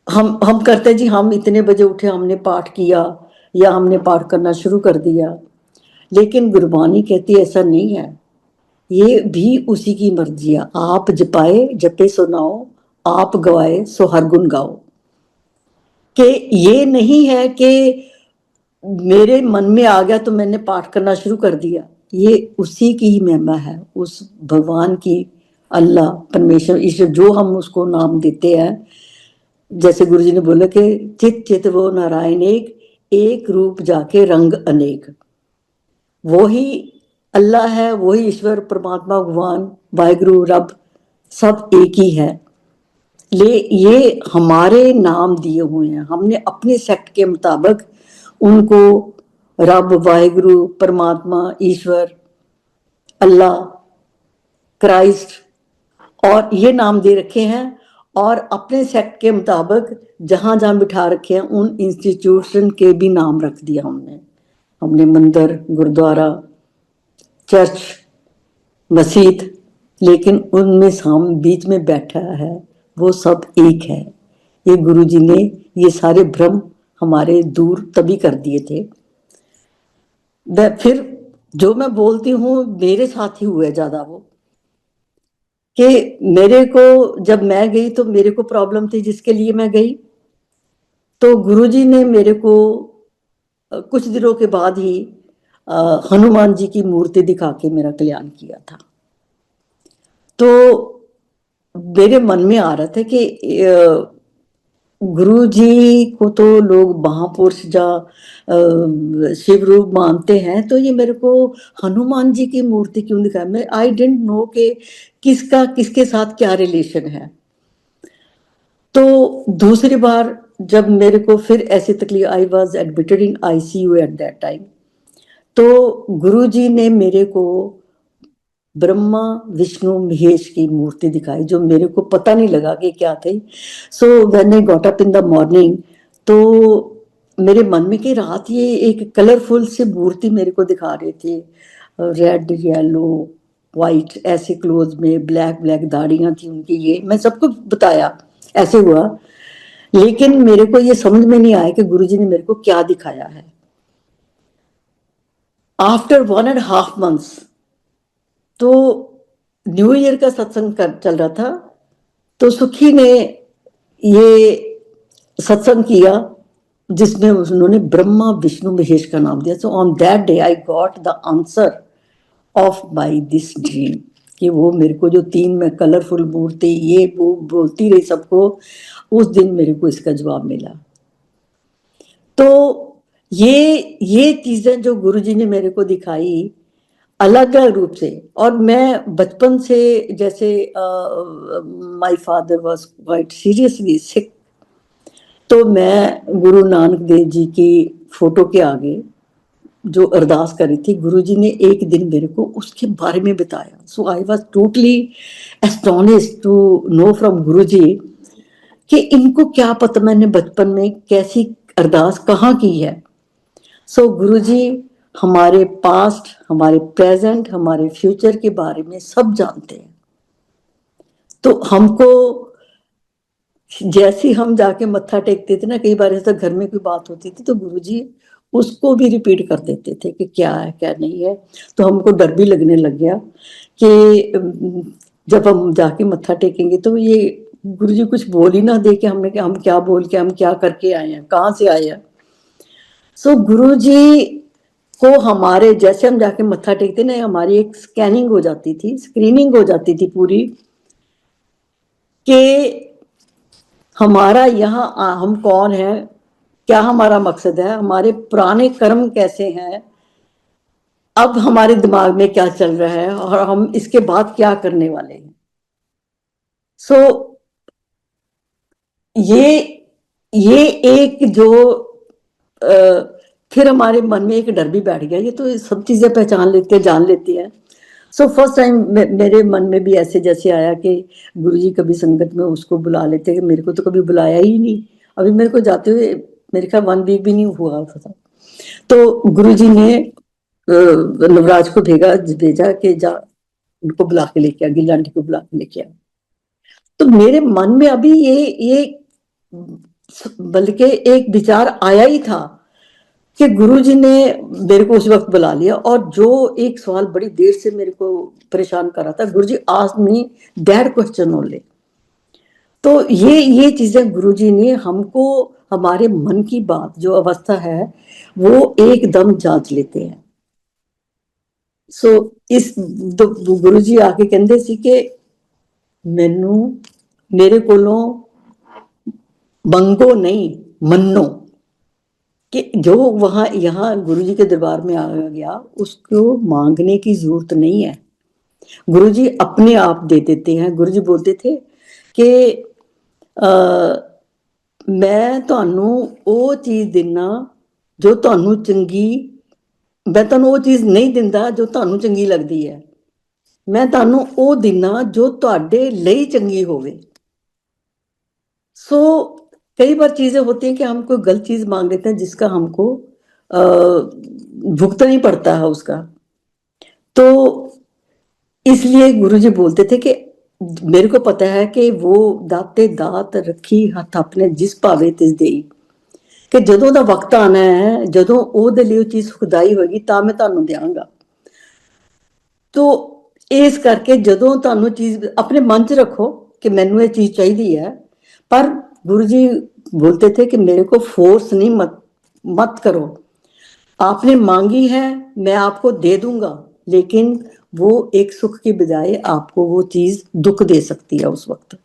हम करते जी, हम इतने बजे उठे, हमने पाठ किया या हमने पाठ करना शुरू कर दिया, लेकिन गुरबानी कहती ऐसा नहीं है। ये भी उसी की मर्जी है। आप जपाए जपे सुनाओ, आप गवाए सो हर गुण गाओ। कि ये नहीं है कि मेरे मन में आ गया तो मैंने पाठ करना शुरू कर दिया, ये उसी की ही महिमा है, उस भगवान की, अल्लाह, परमेश्वर, ईश्वर, जो हम उसको नाम देते हैं। जैसे गुरु जी ने बोला कि चित चित वो नारायण एक रूप जाके रंग अनेक। वो ही अल्लाह है, वही ईश्वर, परमात्मा, भगवान, वाहिगुरु, रब, सब एक ही है। ये हमारे नाम दिए हुए हैं, हमने अपने सेक्ट के मुताबिक उनको रब, वाहिगुरु, परमात्मा, ईश्वर, अल्लाह, क्राइस्ट और ये नाम दे रखे हैं। और अपने सेक्ट के मुताबिक जहां जहां बिठा रखे हैं उन इंस्टीट्यूशन के भी नाम रख दिया हमने मंदिर, गुरुद्वारा, चर्च, मस्जिद, लेकिन उनमें हम बीच में बैठा है वो सब एक है। ये गुरु जी ने ये सारे भ्रम हमारे दूर तभी कर दिए थे। फिर जो मैं बोलती हूँ मेरे साथ ही हुआ ज्यादा वो, कि मेरे को जब मैं गई तो मेरे को प्रॉब्लम थी जिसके लिए मैं गई, तो गुरुजी ने मेरे को कुछ दिनों के बाद ही हनुमान जी की मूर्ति दिखा के मेरा कल्याण किया था। तो मेरे मन में आ रहा था कि गुरु जी को तो लोग महापुरुष या शिव रूप मानते हैं, तो ये मेरे को हनुमान जी की मूर्ति क्यों दिखाया। मैं आई डेंट नो कि किसका किसके साथ क्या रिलेशन है। तो दूसरी बार जब मेरे को फिर ऐसी तकलीफ, I was admitted in ICU eight that time, तो गुरु जी ने मेरे को ब्रह्मा विष्णु महेश की मूर्ति दिखाई, जो मेरे को पता नहीं लगा कि क्या थी। सो when I got up in the morning, तो मेरे मन में कि रात ये एक कलरफुल सी मूर्ति मेरे को दिखा रहे थे, रेड येलो वाइट ऐसे क्लोथ में, ब्लैक ब्लैक दाढ़ियां थी उनकी। ये मैं सबको बताया, ऐसे हुआ। लेकिन मेरे को ये समझ में नहीं आया कि गुरुजी ने मेरे को क्या दिखाया है। आफ्टर 1.5 months, तो न्यू ईयर का सत्संग चल रहा था, तो सुखी ने ये सत्संग किया जिसमें उन्होंने ब्रह्मा विष्णु महेश का नाम दिया। So on that day I got the answer of my this dream, कि वो मेरे को जो 3 में कलरफुल मूर्ति ये वो बोलती रही सबको, उस दिन मेरे को इसका जवाब मिला। तो ये चीजें जो गुरुजी ने मेरे को दिखाई अलग अलग रूप से, और मैं बचपन से, जैसे my father was quite seriously sick, तो मैं गुरु नानक देव जी की फोटो के आगे जो अरदास करी थी, गुरुजी ने एक दिन मेरे को उसके बारे में बताया। So I was totally astonished to know from Guruji कि इनको क्या पता मैंने बचपन में कैसी अरदास कहाँ की है। सो गुरुजी हमारे पास्ट, हमारे प्रेजेंट, हमारे फ्यूचर के बारे में सब जानते हैं। तो हमको जैसे हम जाके मत्था टेकते थे ना, कई बार ऐसा घर में कोई बात होती थी तो गुरुजी उसको भी रिपीट कर देते थे कि क्या है क्या नहीं है। तो हमको डर भी लगने लग गया कि जब हम जाके मत्था टेकेंगे तो ये गुरुजी कुछ बोल ही ना दे कि हमने, कि हम क्या बोल के, हम क्या करके आए हैं, कहाँ से आए हैं। सो गुरुजी को हमारे, जैसे हम जाके मत्था टेकते ना, हमारी एक स्कैनिंग हो जाती थी, स्क्रीनिंग हो जाती थी पूरी, कि हमारा यहाँ हम कौन है, क्या हमारा मकसद है, हमारे पुराने कर्म कैसे हैं, अब हमारे दिमाग में क्या चल रहा है और हम इसके बाद क्या करने वाले हैं। सो ये एक जो फिर हमारे मन में एक डर भी बैठ गया, ये तो सब चीजें पहचान लेती है, जान लेती है। सो फर्स्ट टाइम मेरे मन में भी ऐसे जैसे आया कि गुरुजी कभी संगत में उसको बुला लेते, कि मेरे को तो कभी बुलाया ही नहीं, अभी मेरे को जाते हुए मेरे ख्याल 1 वीक भी नहीं हुआ था। तो गुरुजी ने नवराज को भेजा कि जा उनको बुला के लेके आ, गिल्ला आंटी को बुला के लेके आ। तो मेरे मन में अभी ये बल्कि एक विचार आया ही था कि गुरुजी ने मेरे को उस वक्त बुला लिया, और जो एक सवाल बड़ी देर से मेरे को परेशान कर रहा था, Guruji asked me that question only. तो ये चीजें गुरुजी ने हमको, हमारे मन की बात जो अवस्था है वो एकदम जांच लेते हैं। सो इस गुरुजी आके कहते सी कि मैनू मेरे कोलों मंगो नहीं मन्नो, कि जो वहां यहाँ गुरुजी के दरबार में आ गया उसको मांगने की जरूरत नहीं है, गुरुजी अपने आप दे देते हैं। गुरुजी बोलते थे कि मैं ਤੁਹਾਨੂੰ ਉਹ ਚੀਜ਼ ਦਿੰਨਾ ਜੋ ਤੁਹਾਨੂੰ ਚੰਗੀ, ਮੈਂ ਤੁਹਾਨੂੰ ਉਹ ਚੀਜ਼ ਨਹੀਂ ਦਿੰਦਾ ਜੋ ਤੁਹਾਨੂੰ ਚੰਗੀ ਲੱਗਦੀ ਹੈ, ਮੈਂ ਤੁਹਾਨੂੰ ਉਹ ਦਿੰਨਾ ਜੋ ਤੁਹਾਡੇ ਲਈ ਚੰਗੀ ਹੋਵੇ। सो कई बार चीजें होती हैं कि हम कोई गलत चीज मांग लेते हैं जिसका हमको भुगतना ही पड़ता है उसका। तो इसलिए गुरुजी बोलते थे कि मेरे को पता है कि वो दाते दात रखी हथ अपने जिस भावे तिस देई, कि ਜਦੋਂ ਦਾ ਵਕਤ ਆਣਾ ਹੈ, ਜਦੋਂ ਉਹਦੇ ਲਈ ਉਹ ਚੀਜ਼ ਸੁਖਦਾਈ ਹੋਏਗੀ ਤਾਂ ਮੈਂ ਤੁਹਾਨੂੰ ਦਿਆਂਗਾ। तो ਇਸ ਕਰਕੇ ਜਦੋਂ ਤੁਹਾਨੂੰ ਚੀਜ਼ ਆਪਣੇ ਮਨ 'ਚ ਰੱਖੋ कि मैनू ये चीज चाहिए है, पर गुरुजी बोलते थे कि मेरे को फोर्स नहीं मत करो, आपने मांगी है मैं आपको दे दूंगा, लेकिन वो एक सुख की बजाय आपको वो चीज दुख दे सकती है उस वक्त।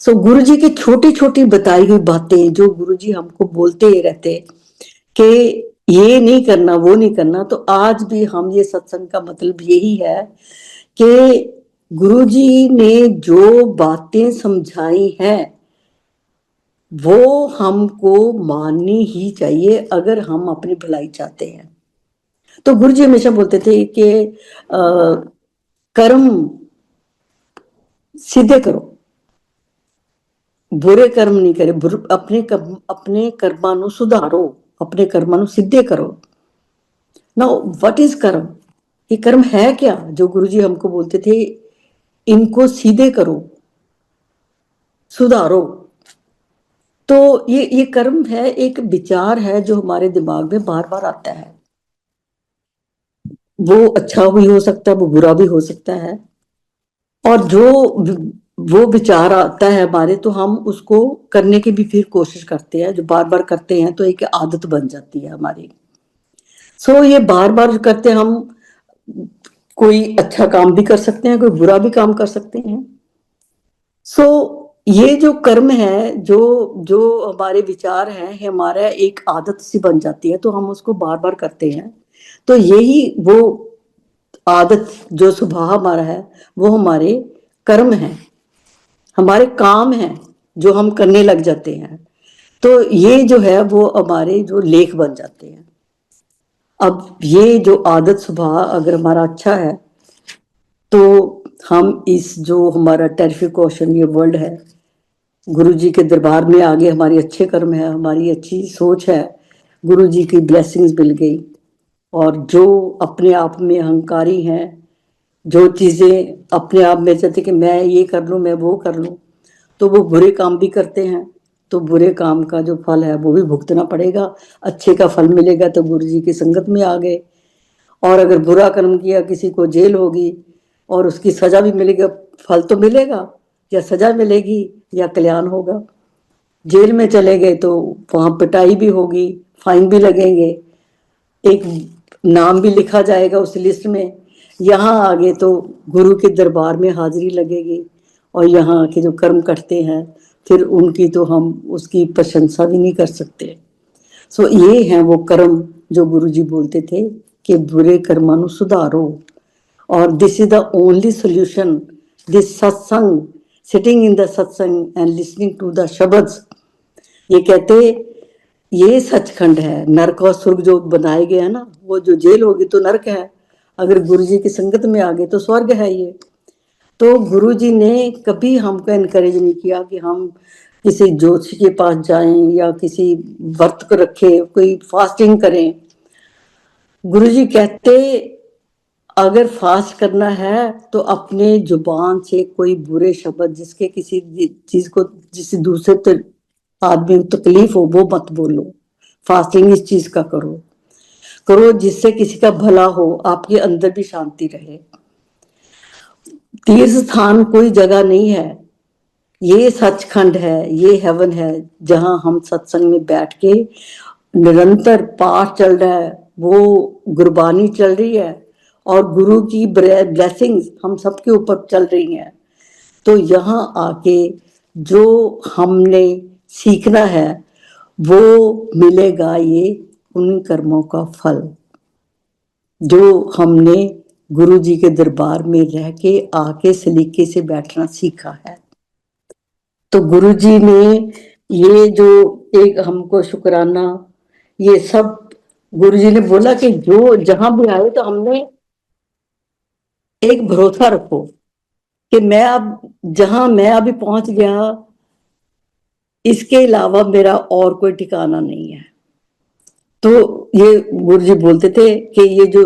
सो गुरुजी की छोटी छोटी बताई हुई बातें जो गुरुजी हमको बोलते ही रहते कि ये नहीं करना वो नहीं करना, तो आज भी हम ये सत्संग का मतलब यही है कि गुरुजी ने जो बातें समझाई हैं वो हमको माननी ही चाहिए अगर हम अपनी भलाई चाहते हैं। तो गुरुजी हमेशा बोलते थे कि कर्म सीधे करो, बुरे कर्म नहीं करे, अपने कर्मां नू सुधारो, अपने कर्मां नू सीधे करो। नाउ व्हाट इज कर्म, ये कर्म है क्या जो गुरुजी हमको बोलते थे इनको सीधे करो सुधारो। तो ये कर्म है, एक विचार है जो हमारे दिमाग में बार बार आता है, वो अच्छा भी हो सकता है वो बुरा भी हो सकता है, और जो वो विचार आता है हमारे तो हम उसको करने की भी फिर कोशिश करते हैं, जो बार बार करते हैं तो एक आदत बन जाती है हमारी। सो ये बार बार करते हम कोई अच्छा काम भी कर सकते हैं कोई बुरा भी काम कर सकते हैं। सो ये जो कर्म है, जो जो हमारे विचार हैं हमारा एक आदत सी बन जाती है तो हम उसको बार बार करते हैं। तो यही वो आदत जो स्वभाव हमारा है वो हमारे कर्म है, हमारे काम हैं जो हम करने लग जाते हैं। तो ये जो है वो हमारे जो लेख बन जाते हैं। अब ये जो आदत स्वभाव अगर हमारा अच्छा है तो हम इस जो हमारा टेरिफिक क्वेश्चन ये वर्ल्ड है गुरु जी के दरबार में आगे, हमारी अच्छे कर्म है, हमारी अच्छी सोच है, गुरु जी की ब्लेसिंग्स मिल गई। और जो अपने आप में अहंकारी हैं, जो चीजें अपने आप में चाहते कि मैं ये कर लूं मैं वो कर लूं, तो वो बुरे काम भी करते हैं, तो बुरे काम का जो फल है वो भी भुगतना पड़ेगा। अच्छे का फल मिलेगा तो गुरु जी की संगत में आ गए, और अगर बुरा कर्म किया किसी को जेल होगी और उसकी सजा भी मिलेगी, फल तो मिलेगा, या सजा मिलेगी या कल्याण होगा। जेल में चले गए तो वहां पिटाई भी होगी, फाइन भी लगेंगे, एक नाम भी लिखा जाएगा उस लिस्ट में। यहाँ आगे तो गुरु के दरबार में हाजिरी लगेगी, और यहाँ के जो कर्म करते हैं फिर उनकी तो हम उसकी प्रशंसा भी नहीं कर सकते। सो ये हैं वो कर्म जो गुरु जी बोलते थे कि बुरे कर्मां ਨੂੰ सुधारो, और this is the only solution. This सत्संग, सिटिंग इन द सत्संग एंड लिसनिंग टू द शब्द्स, ये कहते ये सचखंड है। नरक और स्वर्ग जो बनाए गए हैं ना, वो जो जेल होगी तो नरक है, अगर गुरु जी की संगत में आ गए तो स्वर्ग है। ये तो गुरु जी ने कभी हमको एनकरेज नहीं किया कि हम किसी ज्योतिषी के पास जाएं या किसी व्रत को रखे, कोई फास्टिंग करें। गुरु जी कहते अगर फास्ट करना है तो अपने जुबान से कोई बुरे शब्द, जिसके किसी चीज को, जिस दूसरे आदमी को तकलीफ हो, वो मत बोलो। फास्टिंग इस चीज का करो करो जिससे किसी का भला हो, आपके अंदर भी शांति रहे। तीर्थ स्थान कोई जगह नहीं है, ये सचखंड है, ये हेवन है, जहां हम सत्संग में बैठ के निरंतर पाठ चल रहा है, वो गुरबानी चल रही है, और गुरु की ब्लेसिंग्स हम सबके ऊपर चल रही हैं। तो यहाँ आके जो हमने सीखना है वो मिलेगा, ये उन कर्मों का फल जो हमने गुरु जी के दरबार में रह के आके सलीके से बैठना सीखा है। तो गुरु जी ने ये जो एक हमको शुक्राना, ये सब गुरु जी ने बोला कि जो जहां भी आए तो हमने एक भरोसा रखो कि मैं अब जहां मैं अभी पहुंच गया, इसके अलावा मेरा और कोई ठिकाना नहीं है। तो ये गुरु जी बोलते थे कि ये जो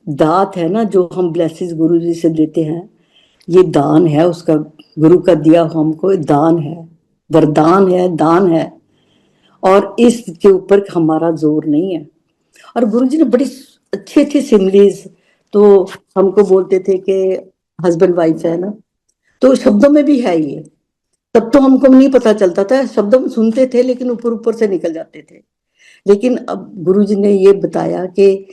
दात है ना, जो हम ब्लेसिंग्स गुरु जी से देते हैं, ये दान है उसका, गुरु का दिया हमको दान है, वरदान है, दान है, और इसके ऊपर हमारा जोर नहीं है। और गुरु जी ने बड़ी अच्छी अच्छी सिमलीज तो हमको बोलते थे कि हस्बैंड वाइफ है ना, तो शब्दों में भी है ये। तब तो हमको नहीं पता चलता था, शब्द हम सुनते थे लेकिन ऊपर ऊपर से निकल जाते थे। लेकिन अब गुरुजी ने ये बताया कि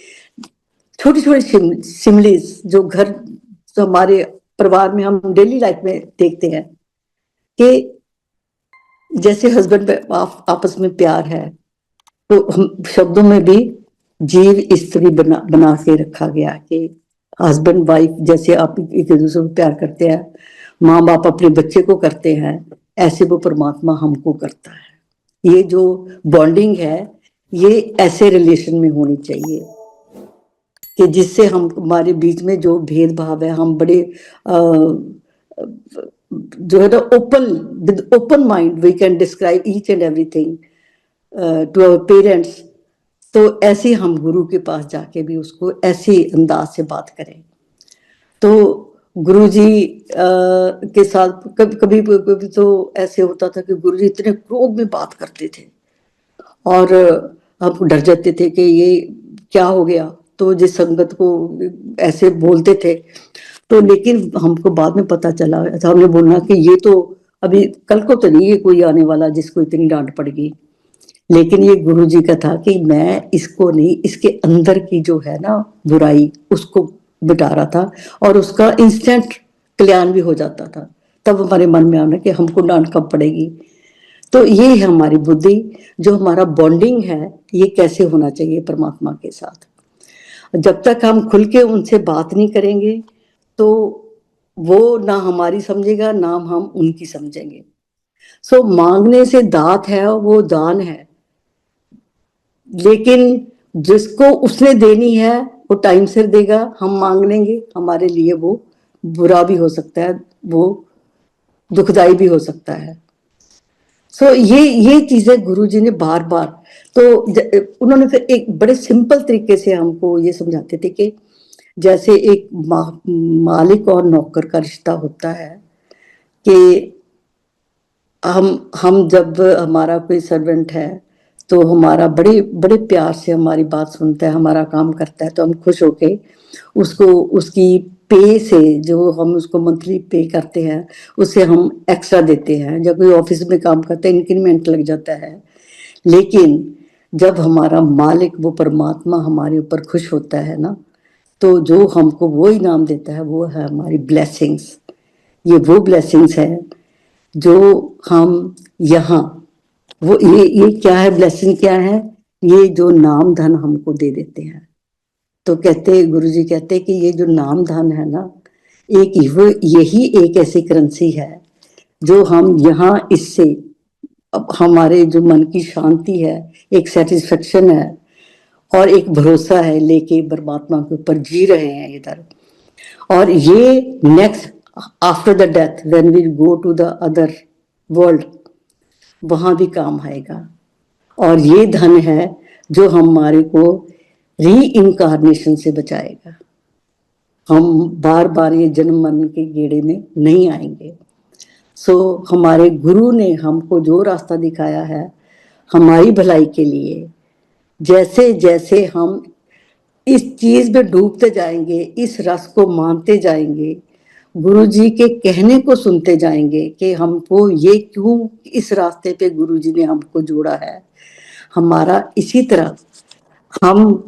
छोटी छोटी सिमलीज जो घर, जो हमारे परिवार में हम डेली लाइफ में देखते हैं, कि जैसे हस्बैंड आपस में प्यार है, तो हम शब्दों में भी जीव स्त्री बना के रखा गया कि हस्बैंड वाइफ जैसे आप एक दूसरे को प्यार करते हैं, माँ बाप अपने बच्चे को करते हैं, ऐसे वो परमात्मा हमको करता है। ये जो बॉन्डिंग है ये ऐसे रिलेशन में होनी चाहिए कि जिससे हम, हमारे बीच में जो भेदभाव है, हम बड़े जो है ना open, with open mind we can describe each and everything to our parents. तो ऐसे हम गुरु के पास जाके भी उसको ऐसे अंदाज से बात करें। तो गुरु जी के साथ कभी कभी तो ऐसे होता था कि गुरु जी इतने क्रोध में बात करते थे और हम डर जाते थे कि ये क्या हो गया, तो जिस संगत को ऐसे बोलते थे। तो लेकिन हमको बाद में पता चला, हमने बोलना कि ये तो अभी कल को तो नहीं है कोई आने वाला जिसको इतनी डांट पड़ेगी, लेकिन ये गुरु जी का था कि मैं इसको नहीं, इसके अंदर की जो है ना बुराई, उसको मिटा रहा था, और उसका इंस्टेंट कल्याण भी हो जाता था। तब हमारे मन में आना कि हमको डांट कब पड़ेगी। तो ये है हमारी बुद्धि, जो हमारा बॉन्डिंग है ये कैसे होना चाहिए परमात्मा के साथ। जब तक हम खुल के उनसे बात नहीं करेंगे तो वो ना हमारी समझेगा ना हम उनकी समझेंगे। सो मांगने से दात है, वो दान है, लेकिन जिसको उसने देनी है वो टाइम से देगा। हम मांग लेंगे, हमारे लिए वो बुरा भी हो सकता है, वो दुखदाई भी हो सकता है। सो ये चीजें गुरु जी ने बार बार, तो उन्होंने फिर एक बड़े सिंपल तरीके से हमको ये समझाते थे कि जैसे एक मालिक और नौकर का रिश्ता होता है, कि हम जब हमारा कोई सर्वेंट है तो हमारा बड़े बड़े प्यार से हमारी बात सुनता है, हमारा काम करता है, तो हम खुश होके उसको उसकी पे से, जो हम उसको मंथली पे करते हैं, उससे हम एक्स्ट्रा देते हैं। जब कोई ऑफिस में काम करता है इंक्रीमेंट लग जाता है। लेकिन जब हमारा मालिक वो परमात्मा हमारे ऊपर खुश होता है ना, तो जो हमको वो इनाम देता है वो है हमारी ब्लेसिंग्स। ये वो ब्लेसिंग्स है जो हम यहाँ, वो ये क्या है, ब्लेसिंग क्या है, ये जो नाम धन हमको दे देते हैं। तो कहते गुरुजी कहते कि ये जो नाम धन है ना, एक यही एक ऐसी करेंसी है जो हम यहाँ इससे अब हमारे जो मन की शांति है, एक सेटिस्फेक्शन है और एक भरोसा है लेके परमात्मा के ऊपर जी रहे हैं इधर। और ये next after the death when we go to the other world, वहां भी काम आएगा। और ये धन है जो हमारे को री इनकारनेशन से बचाएगा। हम बार बार ये जन्म मरण के गेड़े में नहीं आएंगे। सो हमारे गुरु ने हमको जो रास्ता दिखाया है हमारी भलाई के लिए, जैसे जैसे हम इस चीज में डूबते जाएंगे, इस रस को मानते जाएंगे, गुरु जी के कहने को सुनते जाएंगे कि हमको ये क्यों इस रास्ते पे गुरु जी ने हमको जोड़ा है, हमारा इसी तरह हम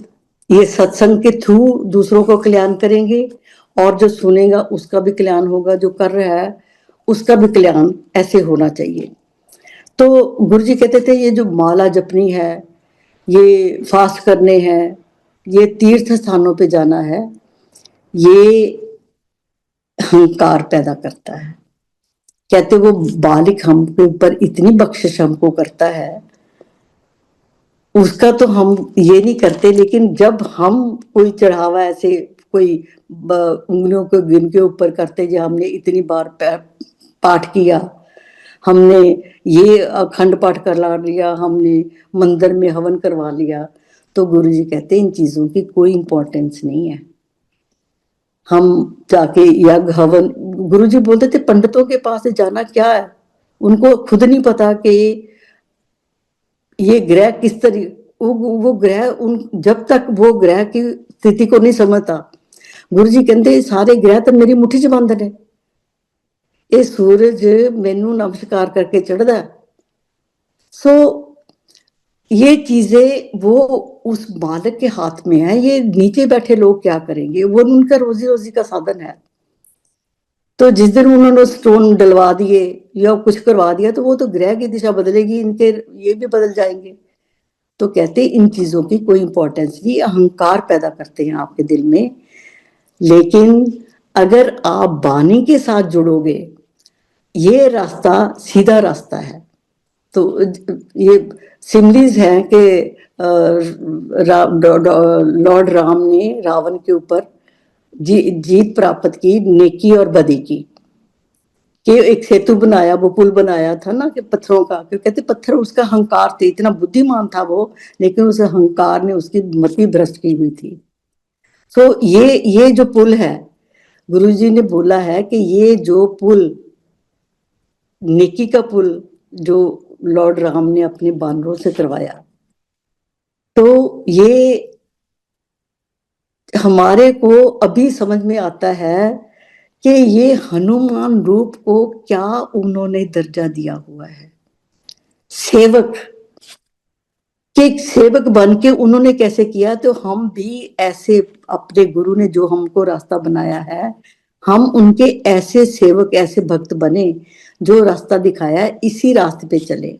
ये सत्संग के थ्रू दूसरों को कल्याण करेंगे और जो सुनेगा उसका भी कल्याण होगा, जो कर रहा है उसका भी कल्याण ऐसे होना चाहिए। तो गुरु जी कहते थे ये जो माला जपनी है, ये फास्ट करने हैं, ये तीर्थ स्थानों पे जाना है, ये अहंकार पैदा करता है। कहते वो बालिक हमके ऊपर इतनी बख्शिश हमको करता है, उसका तो हम ये नहीं करते, लेकिन जब हम कोई चढ़ावा ऐसे कोई उंगलियों को गिन के ऊपर करते, जो हमने इतनी बार पाठ किया, हमने ये अखंड पाठ करवा लिया, हमने मंदिर में हवन करवा लिया, तो गुरु जी कहते इन चीजों की कोई इंपॉर्टेंस नहीं है। हम जाके यज्ञ हवन, गुरु जी बोलते थे पंडितों के पास जाना क्या है, उनको खुद नहीं पता कि ये ग्रह किस तरीके, वो ग्रह उन जब तक वो ग्रह की स्थिति को नहीं समझता, गुरु जी कहते सारे ग्रह तो मेरी मुट्ठी च बंद ने, ये सूरज मैनू नमस्कार करके चढ़दा। सो ये चीजें वो उस मालिक के हाथ में है, ये नीचे बैठे लोग क्या करेंगे, वो उनका रोजी रोजी का साधन है। तो जिस दिन उन्होंने स्टोन डलवा दिए या कुछ करवा दिया तो वो तो ग्रह की दिशा बदलेगी, इनके ये भी बदल जाएंगे। तो कहते इन चीजों की कोई इंपॉर्टेंस नहीं, अहंकार पैदा करते हैं आपके दिल में। लेकिन अगर आप बानी के साथ जुड़ोगे, ये रास्ता सीधा रास्ता है। तो ये सिमलीज है कि लॉर्ड राम ने रावण के ऊपर जीत प्राप्त की नेकी और बदी की, कि एक सेतु बनाया, वो पुल बनाया था ना कि पत्थरों का, क्योंकि कहते पत्थर उसका अहंकार थे, इतना बुद्धिमान था वो, लेकिन उस अहंकार ने उसकी मति भ्रष्ट की हुई थी। तो ये जो पुल है, गुरुजी ने बोला है कि ये जो पुल, नेकी का पुल जो लॉर्ड राम ने अपने बानरों से करवाया, तो ये हमारे को अभी समझ में आता है कि ये हनुमान रूप को क्या उन्होंने दर्जा दिया हुआ है, सेवक के सेवक बन के उन्होंने कैसे किया। तो हम भी ऐसे अपने गुरु ने जो हमको रास्ता बनाया है, हम उनके ऐसे सेवक ऐसे भक्त बने, जो रास्ता दिखाया है इसी रास्ते पे चले।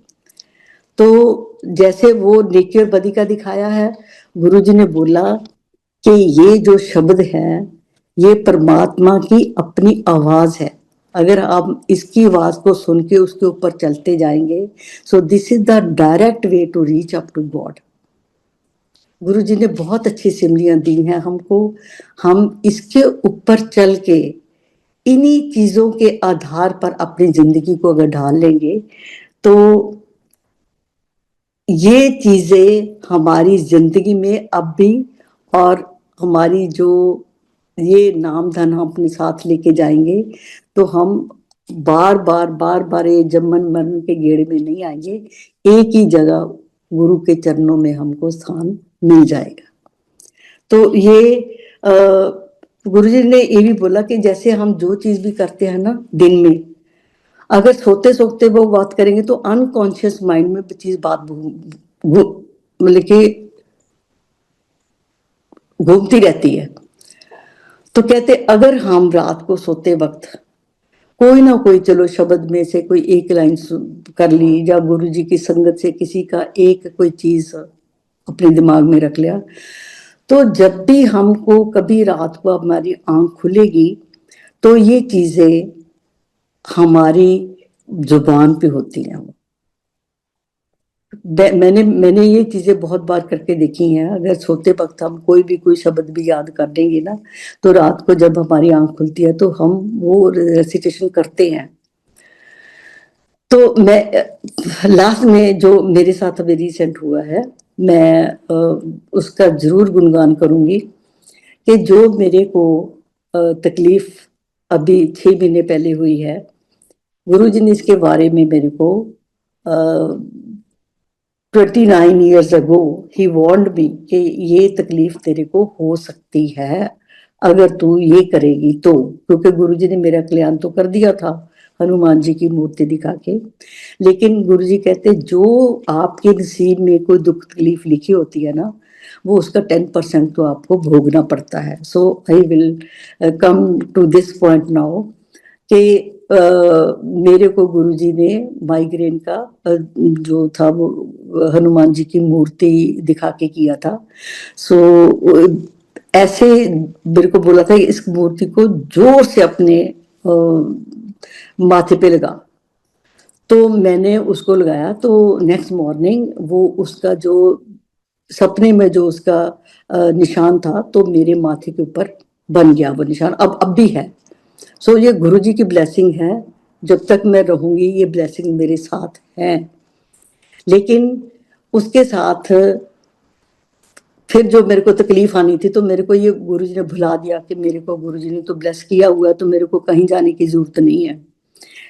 तो जैसे वो नेकी और बदी का दिखाया है, गुरु जी ने बोला कि ये जो शब्द है ये परमात्मा की अपनी आवाज है, अगर आप इसकी आवाज को सुन के उसके ऊपर चलते जाएंगे, so this is the direct way to reach up to God. Guru ji ने बहुत अच्छी सिमलियां दी हैं हमको, हम इसके ऊपर चल के इन्हीं चीजों के आधार पर अपनी जिंदगी को अगर ढाल लेंगे, तो ये चीजें हमारी जिंदगी में अब भी, और हमारी जो ये नाम धन हम अपने साथ लेके जाएंगे, तो हम बार बार ये जन्म मरण के गेड़े में नहीं आएंगे, एक ही जगह गुरु के चरणों में हमको स्थान मिल जाएगा। तो ये गुरु जी ने ये भी बोला कि जैसे हम जो चीज भी करते हैं ना दिन में, अगर सोते सोते वो बात करेंगे तो अनकॉन्शियस माइंड में चीज बात मतलब कि घूमती रहती है। तो कहते अगर हम रात को सोते वक्त कोई ना कोई चलो शब्द में से कोई एक लाइन कर ली, या गुरु जी की संगत से किसी का एक कोई चीज अपने दिमाग में रख लिया, तो जब भी हमको कभी रात को हमारी आंख खुलेगी तो ये चीजें हमारी जुबान पे होती हैं। मैंने ये चीजें बहुत बार करके देखी हैं। अगर सोते वक्त हम कोई भी कोई शब्द भी याद कर देंगे ना, तो रात को जब हमारी आंख खुलती है तो हम वो रेसिटेशन करते हैं। तो मैं लास्ट में जो मेरे साथ अभी रिसेंट हुआ है, मैं उसका जरूर गुणगान करूंगी कि जो मेरे को तकलीफ अभी 6 महीने पहले हुई है, गुरु जी ने इसके बारे में मेरे को 29 years ago he warned me कि ये तकलीफ तेरे को हो सकती है अगर तू ये करेगी तो। क्योंकि गुरु जी ने मेरा कल्याण तो कर दिया था हनुमान जी की मूर्ति दिखा के, लेकिन गुरु जी कहते जो आपके नसीब में कोई दुख तकलीफ लिखी होती है ना, वो उसका 10% तो आपको भोगना पड़ता है। So I will come to this point now कि मेरे को गुरुजी ने माइग्रेन का जो था वो हनुमान जी की मूर्ति दिखा के किया था। सो ऐसे मेरे को बोला था कि इस मूर्ति को जोर से अपने माथे पे लगा। तो मैंने उसको लगाया, तो नेक्स्ट मॉर्निंग वो उसका जो सपने में जो उसका निशान था तो मेरे माथे के ऊपर बन गया वो निशान, अब भी है। सो ये गुरु जी की ब्लेसिंग है, जब तक मैं रहूंगी ये ब्लेसिंग मेरे साथ है। लेकिन उसके साथ फिर जो मेरे को तकलीफ आनी थी, तो मेरे को ये गुरु जी ने भुला दिया कि मेरे को गुरु जी ने तो ब्लेस किया हुआ है, तो मेरे को कहीं जाने की जरूरत नहीं है।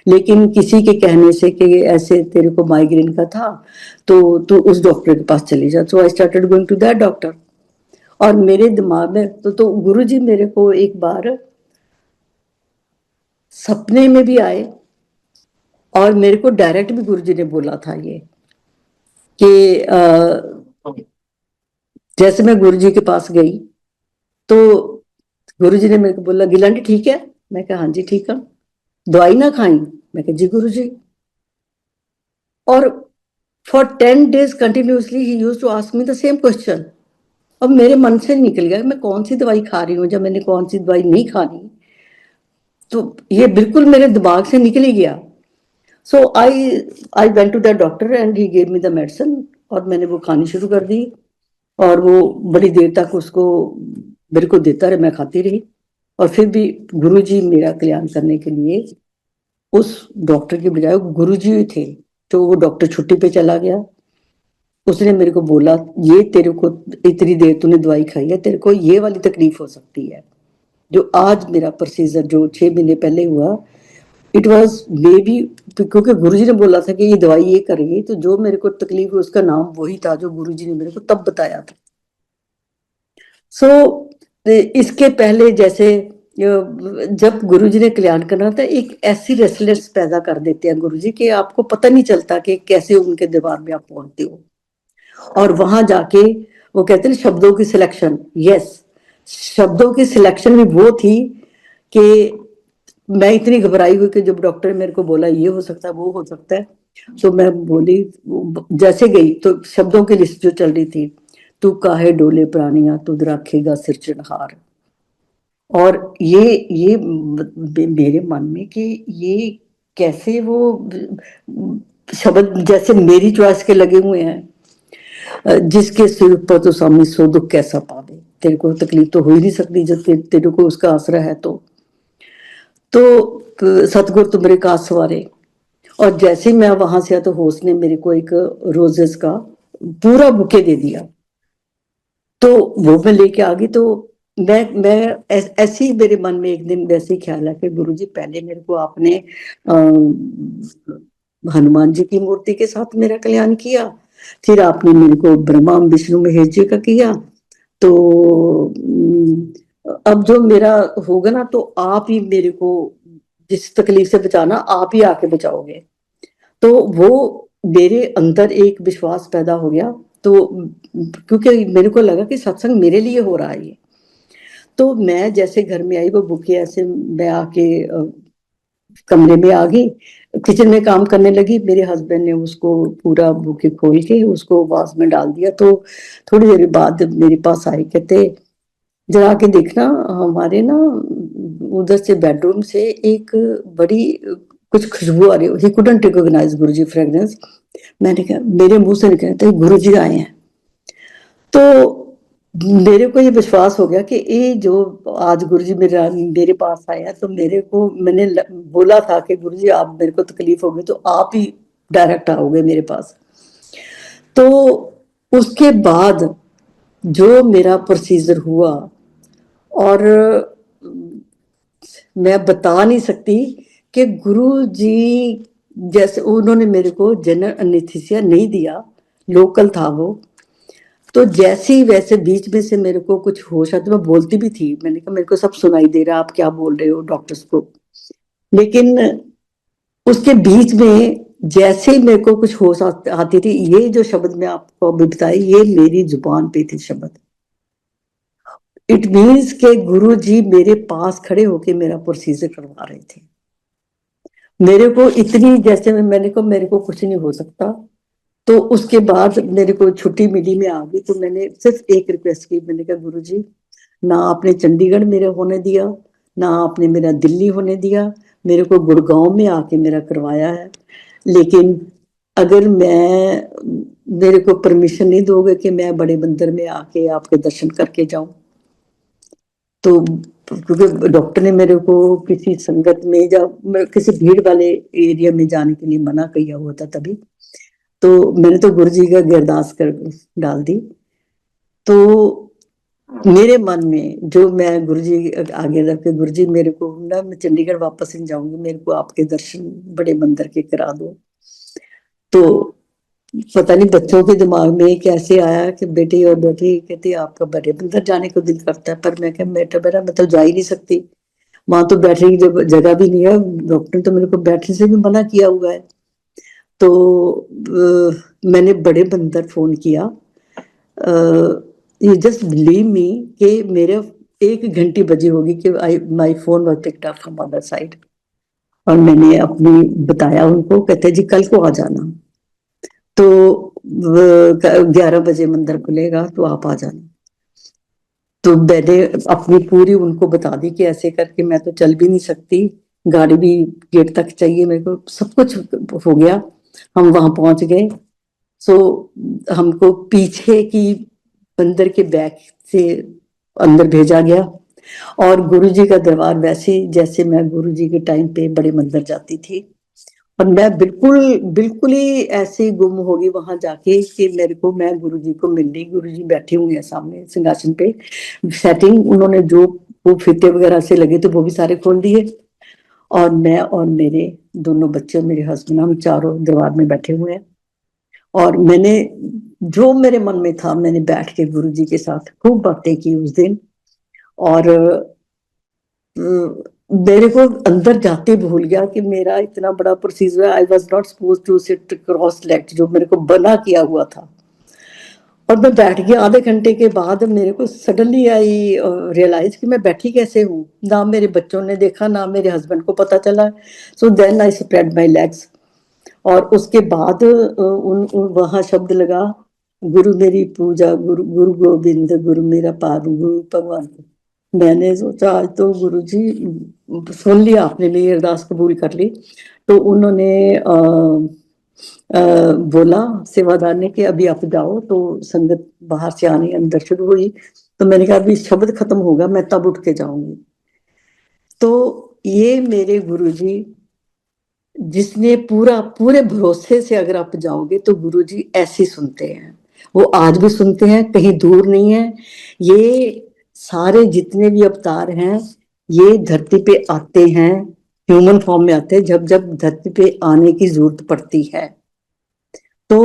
लेकिन किसी के कहने से कि ऐसे तेरे को माइग्रेन का था तो तू उस डॉक्टर के पास चली जा। So I started going to that doctor. और मेरे दिमाग में तो गुरु जी मेरे को एक बार सपने में भी आए, और मेरे को डायरेक्ट भी गुरुजी ने बोला था ये कि जैसे मैं गुरुजी के पास गई तो गुरुजी ने मेरे को बोला गिलांडी ठीक है, मैं कहा हाँ जी ठीक है, दवाई ना खाई, मैं कहा जी गुरुजी। और for 10 days continuously he used to ask me the same question. अब मेरे मन से निकल गया मैं कौन सी दवाई खा रही हूँ, जब मैंने कौन सी दवाई नहीं खानी, तो ये बिल्कुल मेरे दिमाग से निकल ही गया। So I went to the doctor and he gave me the medicine, और मैंने वो खानी शुरू कर दी। और वो बड़ी देर तक उसको मेरे को देता रहे, मैं खाती रही। और फिर भी गुरुजी मेरा कल्याण करने के लिए उस डॉक्टर के बजाय गुरुजी थे, तो वो डॉक्टर छुट्टी पे चला गया। उसने मेरे को बोला ये तेरे को इतनी देर तूने दवाई खाई है, तेरे को ये वाली तकलीफ हो सकती है। जो आज मेरा प्रोसीजर जो 6 महीने पहले हुआ, इट वॉज मे बी, क्योंकि गुरुजी ने बोला था कि ये दवाई ये करेगी, तो जो मेरे को तकलीफ है उसका नाम वही था जो गुरुजी ने मेरे को तब बताया था। सो इसके पहले जैसे जब गुरुजी ने कल्याण करना था, एक ऐसी रेस्टलेस पैदा कर देते हैं गुरुजी कि आपको पता नहीं चलता कि कैसे उनके दरबार में आप पहुंचते हो। और वहां जाके वो कहते हैं शब्दों की सिलेक्शन, यस, शब्दों की सिलेक्शन भी वो थी कि मैं इतनी घबराई हुई कि जब डॉक्टर ने मेरे को बोला ये हो सकता है वो हो सकता है, तो मैं बोली, जैसे गई तो शब्दों की लिस्ट जो चल रही थी, तू काहे डोले प्राणिया तुद रखेगा सिर चिन्हार। और ये मेरे मन में कि ये कैसे वो शब्द जैसे मेरी चॉइस के लगे हुए हैं, जिसके सिर पर तो सामने सो दुख कैसा पावे, तेरे को तकलीफ तो हो ही नहीं सकती जब तेरे को उसका आसरा है। तो सतगुरु तुमरे काज सवारे। और जैसे मैं वहां से आया तो होस्ट ने मेरे को एक रोजेस का पूरा बुके दे दिया, तो वो मैं लेके आ गई। तो मैं ऐसे ही मेरे मन में एक दिन वैसे ही ख्याल है कि गुरुजी पहले मेरे को आपने हनुमान जी की मूर्ति के साथ मेरा कल्याण किया, फिर आपने मेरे को ब्रह्मा विष्णु महेश जी का किया, तो अब जो मेरा होगा ना तो आप ही मेरे को जिस तकलीफ से बचाना आप ही आके बचाओगे। तो वो मेरे अंदर एक विश्वास पैदा हो गया तो क्योंकि मेरे को लगा कि सत्संग मेरे लिए हो रहा है ये। तो मैं जैसे घर में आई वो बुके ऐसे मैं आके कमरे में आ गई, किचन में काम करने लगी। मेरे हस्बैंड ने उसको पूरा बुके खोल के उसको वास में डाल दिया। तो थोड़ी देर बाद मेरे पास आए, कहते जरा के देखना हमारे ना उधर से बेडरूम से एक बड़ी कुछ खुशबू आ रही है। He couldn't recognise Guruji fragrance. मैंने कहा, मेरे मुंह से निकला तो गुरुजी आए हैं। तो मेरे को ये विश्वास हो गया कि ये जो आज गुरुजी मेरे पास आए हैं, तो मेरे को मैंने बोला था कि गुरुजी आप मेरे को तकलीफ होगी तो आप ही डायरेक्ट आओगे मेरे पास। तो उसके बाद जो मेरा प्रोसीजर हुआ, और मैं बता नहीं सकती कि गुरु जी जैसे उन्होंने मेरे को जनरल एनेस्थीसिया नहीं दिया, लोकल था वो। तो जैसे ही वैसे बीच में से मेरे को कुछ होश आता, मैं बोलती भी थी, मैंने कहा मेरे को सब सुनाई दे रहा, आप क्या बोल रहे हो डॉक्टर्स को। लेकिन उसके बीच में जैसे ही मेरे को कुछ होश आती थी, ये जो शब्द मैं आपको अभी बताई, ये मेरी जुबान पे थे शब्द। इट मीन्स के गुरु जी मेरे पास खड़े होके मेरा प्रोसीजर करवा रहे थे। मेरे को इतनी जैसे मैंने कहा मेरे को कुछ नहीं हो सकता। तो उसके बाद मेरे को छुट्टी मिली, मैं आ गई। तो मैंने सिर्फ एक रिक्वेस्ट की, मैंने कहा गुरु जी ना आपने चंडीगढ़ मेरे होने दिया, ना आपने मेरा दिल्ली होने दिया, मेरे को गुड़गांव में आके मेरा करवाया है। लेकिन अगर मेरे को परमिशन नहीं दोगे कि मैं बड़े बंदर में आके आपके दर्शन करके जाऊं, तो क्योंकि डॉक्टर ने मेरे को किसी संगत में या किसी भीड़ वाले एरिया में जाने के लिए मना किया हुआ था तभी। तो मैंने तो गुरु जी का अरदास कर डाल दी। तो मेरे मन में जो मैं गुरु जी आगे रख के, गुरु जी मेरे को ना मैं चंडीगढ़ वापस नहीं जाऊंगी, मेरे को आपके दर्शन बड़े मंदिर के करा दो। तो पता नहीं बच्चों के दिमाग में कैसे आया कि बेटी और बेटी कहती आपका बड़े मंदिर जाने को दिल करता है, पर मैं क्या बेटा मैं तो जा ही नहीं सकती, वहां तो बैठने की जगह भी नहीं है, डॉक्टर ने तो मेरे को बैठने से भी मना किया हुआ है। तो मैंने बड़े बंदर फोन किया। यू जस्ट बिलीव मी कि मेरे 1 घंटी बजी होगी कि my phone was picked up from other side, और मैंने अपनी बताया उनको, कहते जी कल को आ जाना। तो 11 बजे मंदिर खुलेगा तो आप आ जाना। तो मैंने अपनी पूरी उनको बता दी कि ऐसे करके मैं तो चल भी नहीं सकती, गाड़ी भी गेट तक चाहिए मेरे को, सब कुछ हो गया। हम वहां पहुंच गए। सो हमको पीछे की बंदर के बैग से अंदर भेजा गया, और गुरुजी का दरबार वैसे जैसे मैं गुरुजी के टाइम पे बड़े मंदिर जाती थी। और मैं बिल्कुल बिल्कुल ही ऐसे गुम होगी वहां जाके कि मेरे को, मैं गुरुजी को मिल रही, गुरुजी बैठे हुए हैं सामने सिंहासन पे, सेटिंग उन्होंने जो वो फीते वगैरह से लगे थे वो भी सारे खोल दिए, और मैं और मेरे दोनों बच्चे, मेरे हस्बैंड, हम चारों दरबार में बैठे हुए हैं। और मैंने जो मेरे मन में था, मैंने बैठ के गुरुजी के साथ खूब बातें की उस दिन। और मेरे को अंदर जाते भूल गया कि मेरा इतना बड़ा procedure, I was not suppose to sit cross legged, जो मेरे को बना किया हुआ था। और मैं बैठ गया। आधे घंटे के बाद मेरे को सडनली आई रियलाइज कि मैं बैठी कैसे हूँ, ना मेरे बच्चों ने देखा, ना मेरे हस्बैंड को पता चला। So then I spread my legs. और उसके बाद वहां शब्द लगा, गुरु मेरी पूजा, गुरु गुरु गोविंद गुरु मेरा पारू, गुरु भगवान। मैंने सोचा आज तो गुरु जी सुन लिया, आपने मेरी अरदास कबूल कर ली। तो उन्होंने बोला सेवादार ने कि अभी आप जाओ। तो संगत बाहर से आने अंदर शुरू हुई। तो मैंने कहा अभी शब्द खत्म होगा मैं तब उठ के जाऊंगी। तो ये मेरे गुरु जी, जिसने पूरे भरोसे से अगर आप जाओगे तो गुरुजी ऐसे सुनते हैं, वो आज भी सुनते हैं, कहीं दूर नहीं है। ये सारे जितने भी अवतार हैं ये धरती पे आते हैं, ह्यूमन फॉर्म में आते हैं जब जब धरती पे आने की जरूरत पड़ती है। तो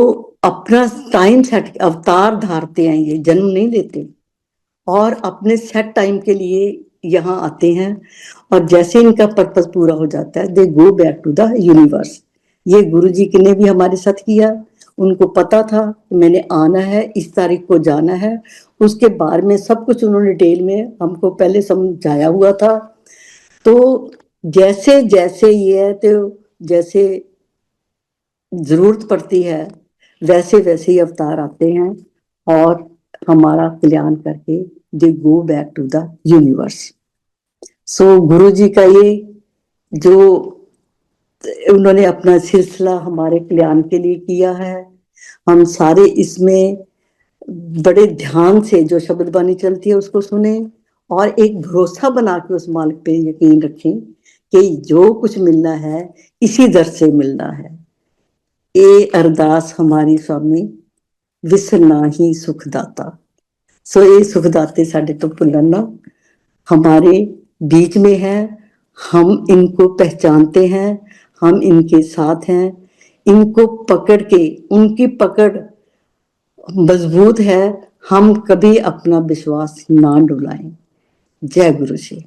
अपना टाइम सेट, अवतार धारते हैं, ये जन्म नहीं लेते, और अपने सेट टाइम के लिए यहाँ आते हैं। और जैसे इनका पर्पस पूरा हो जाता है they go back to the universe. ये गुरु जी ने भी हमारे साथ किया, उनको पता था कि मैंने आना है, इस तारीख को जाना है। उसके बारे में सब कुछ उन्होंने डिटेल में हमको पहले समझाया हुआ था। तो जैसे जैसे ये है, तो जैसे जरूरत पड़ती है वैसे वैसे ही अवतार आते हैं और हमारा कल्याण करके they go back to the universe. So Guru ji का ये जो उन्होंने अपना सिलसिला हमारे कल्याण के लिए किया है, हम सारे इसमें बड़े ध्यान से जो शब्द बानी चलती है उसको सुने और एक भरोसा बना के उस मालिक पे यकीन रखें कि जो कुछ मिलना है इसी दर से मिलना है। ये अरदास हमारी स्वामी विसरना ही सुखदाता। सो ये सुखदाते साडे तो भुलन ना, हमारे बीच में है, हम इनको पहचानते हैं, हम इनके साथ हैं, इनको पकड़ के, उनकी पकड़ मजबूत है, हम कभी अपना विश्वास ना डुलाएं। जय गुरु जी।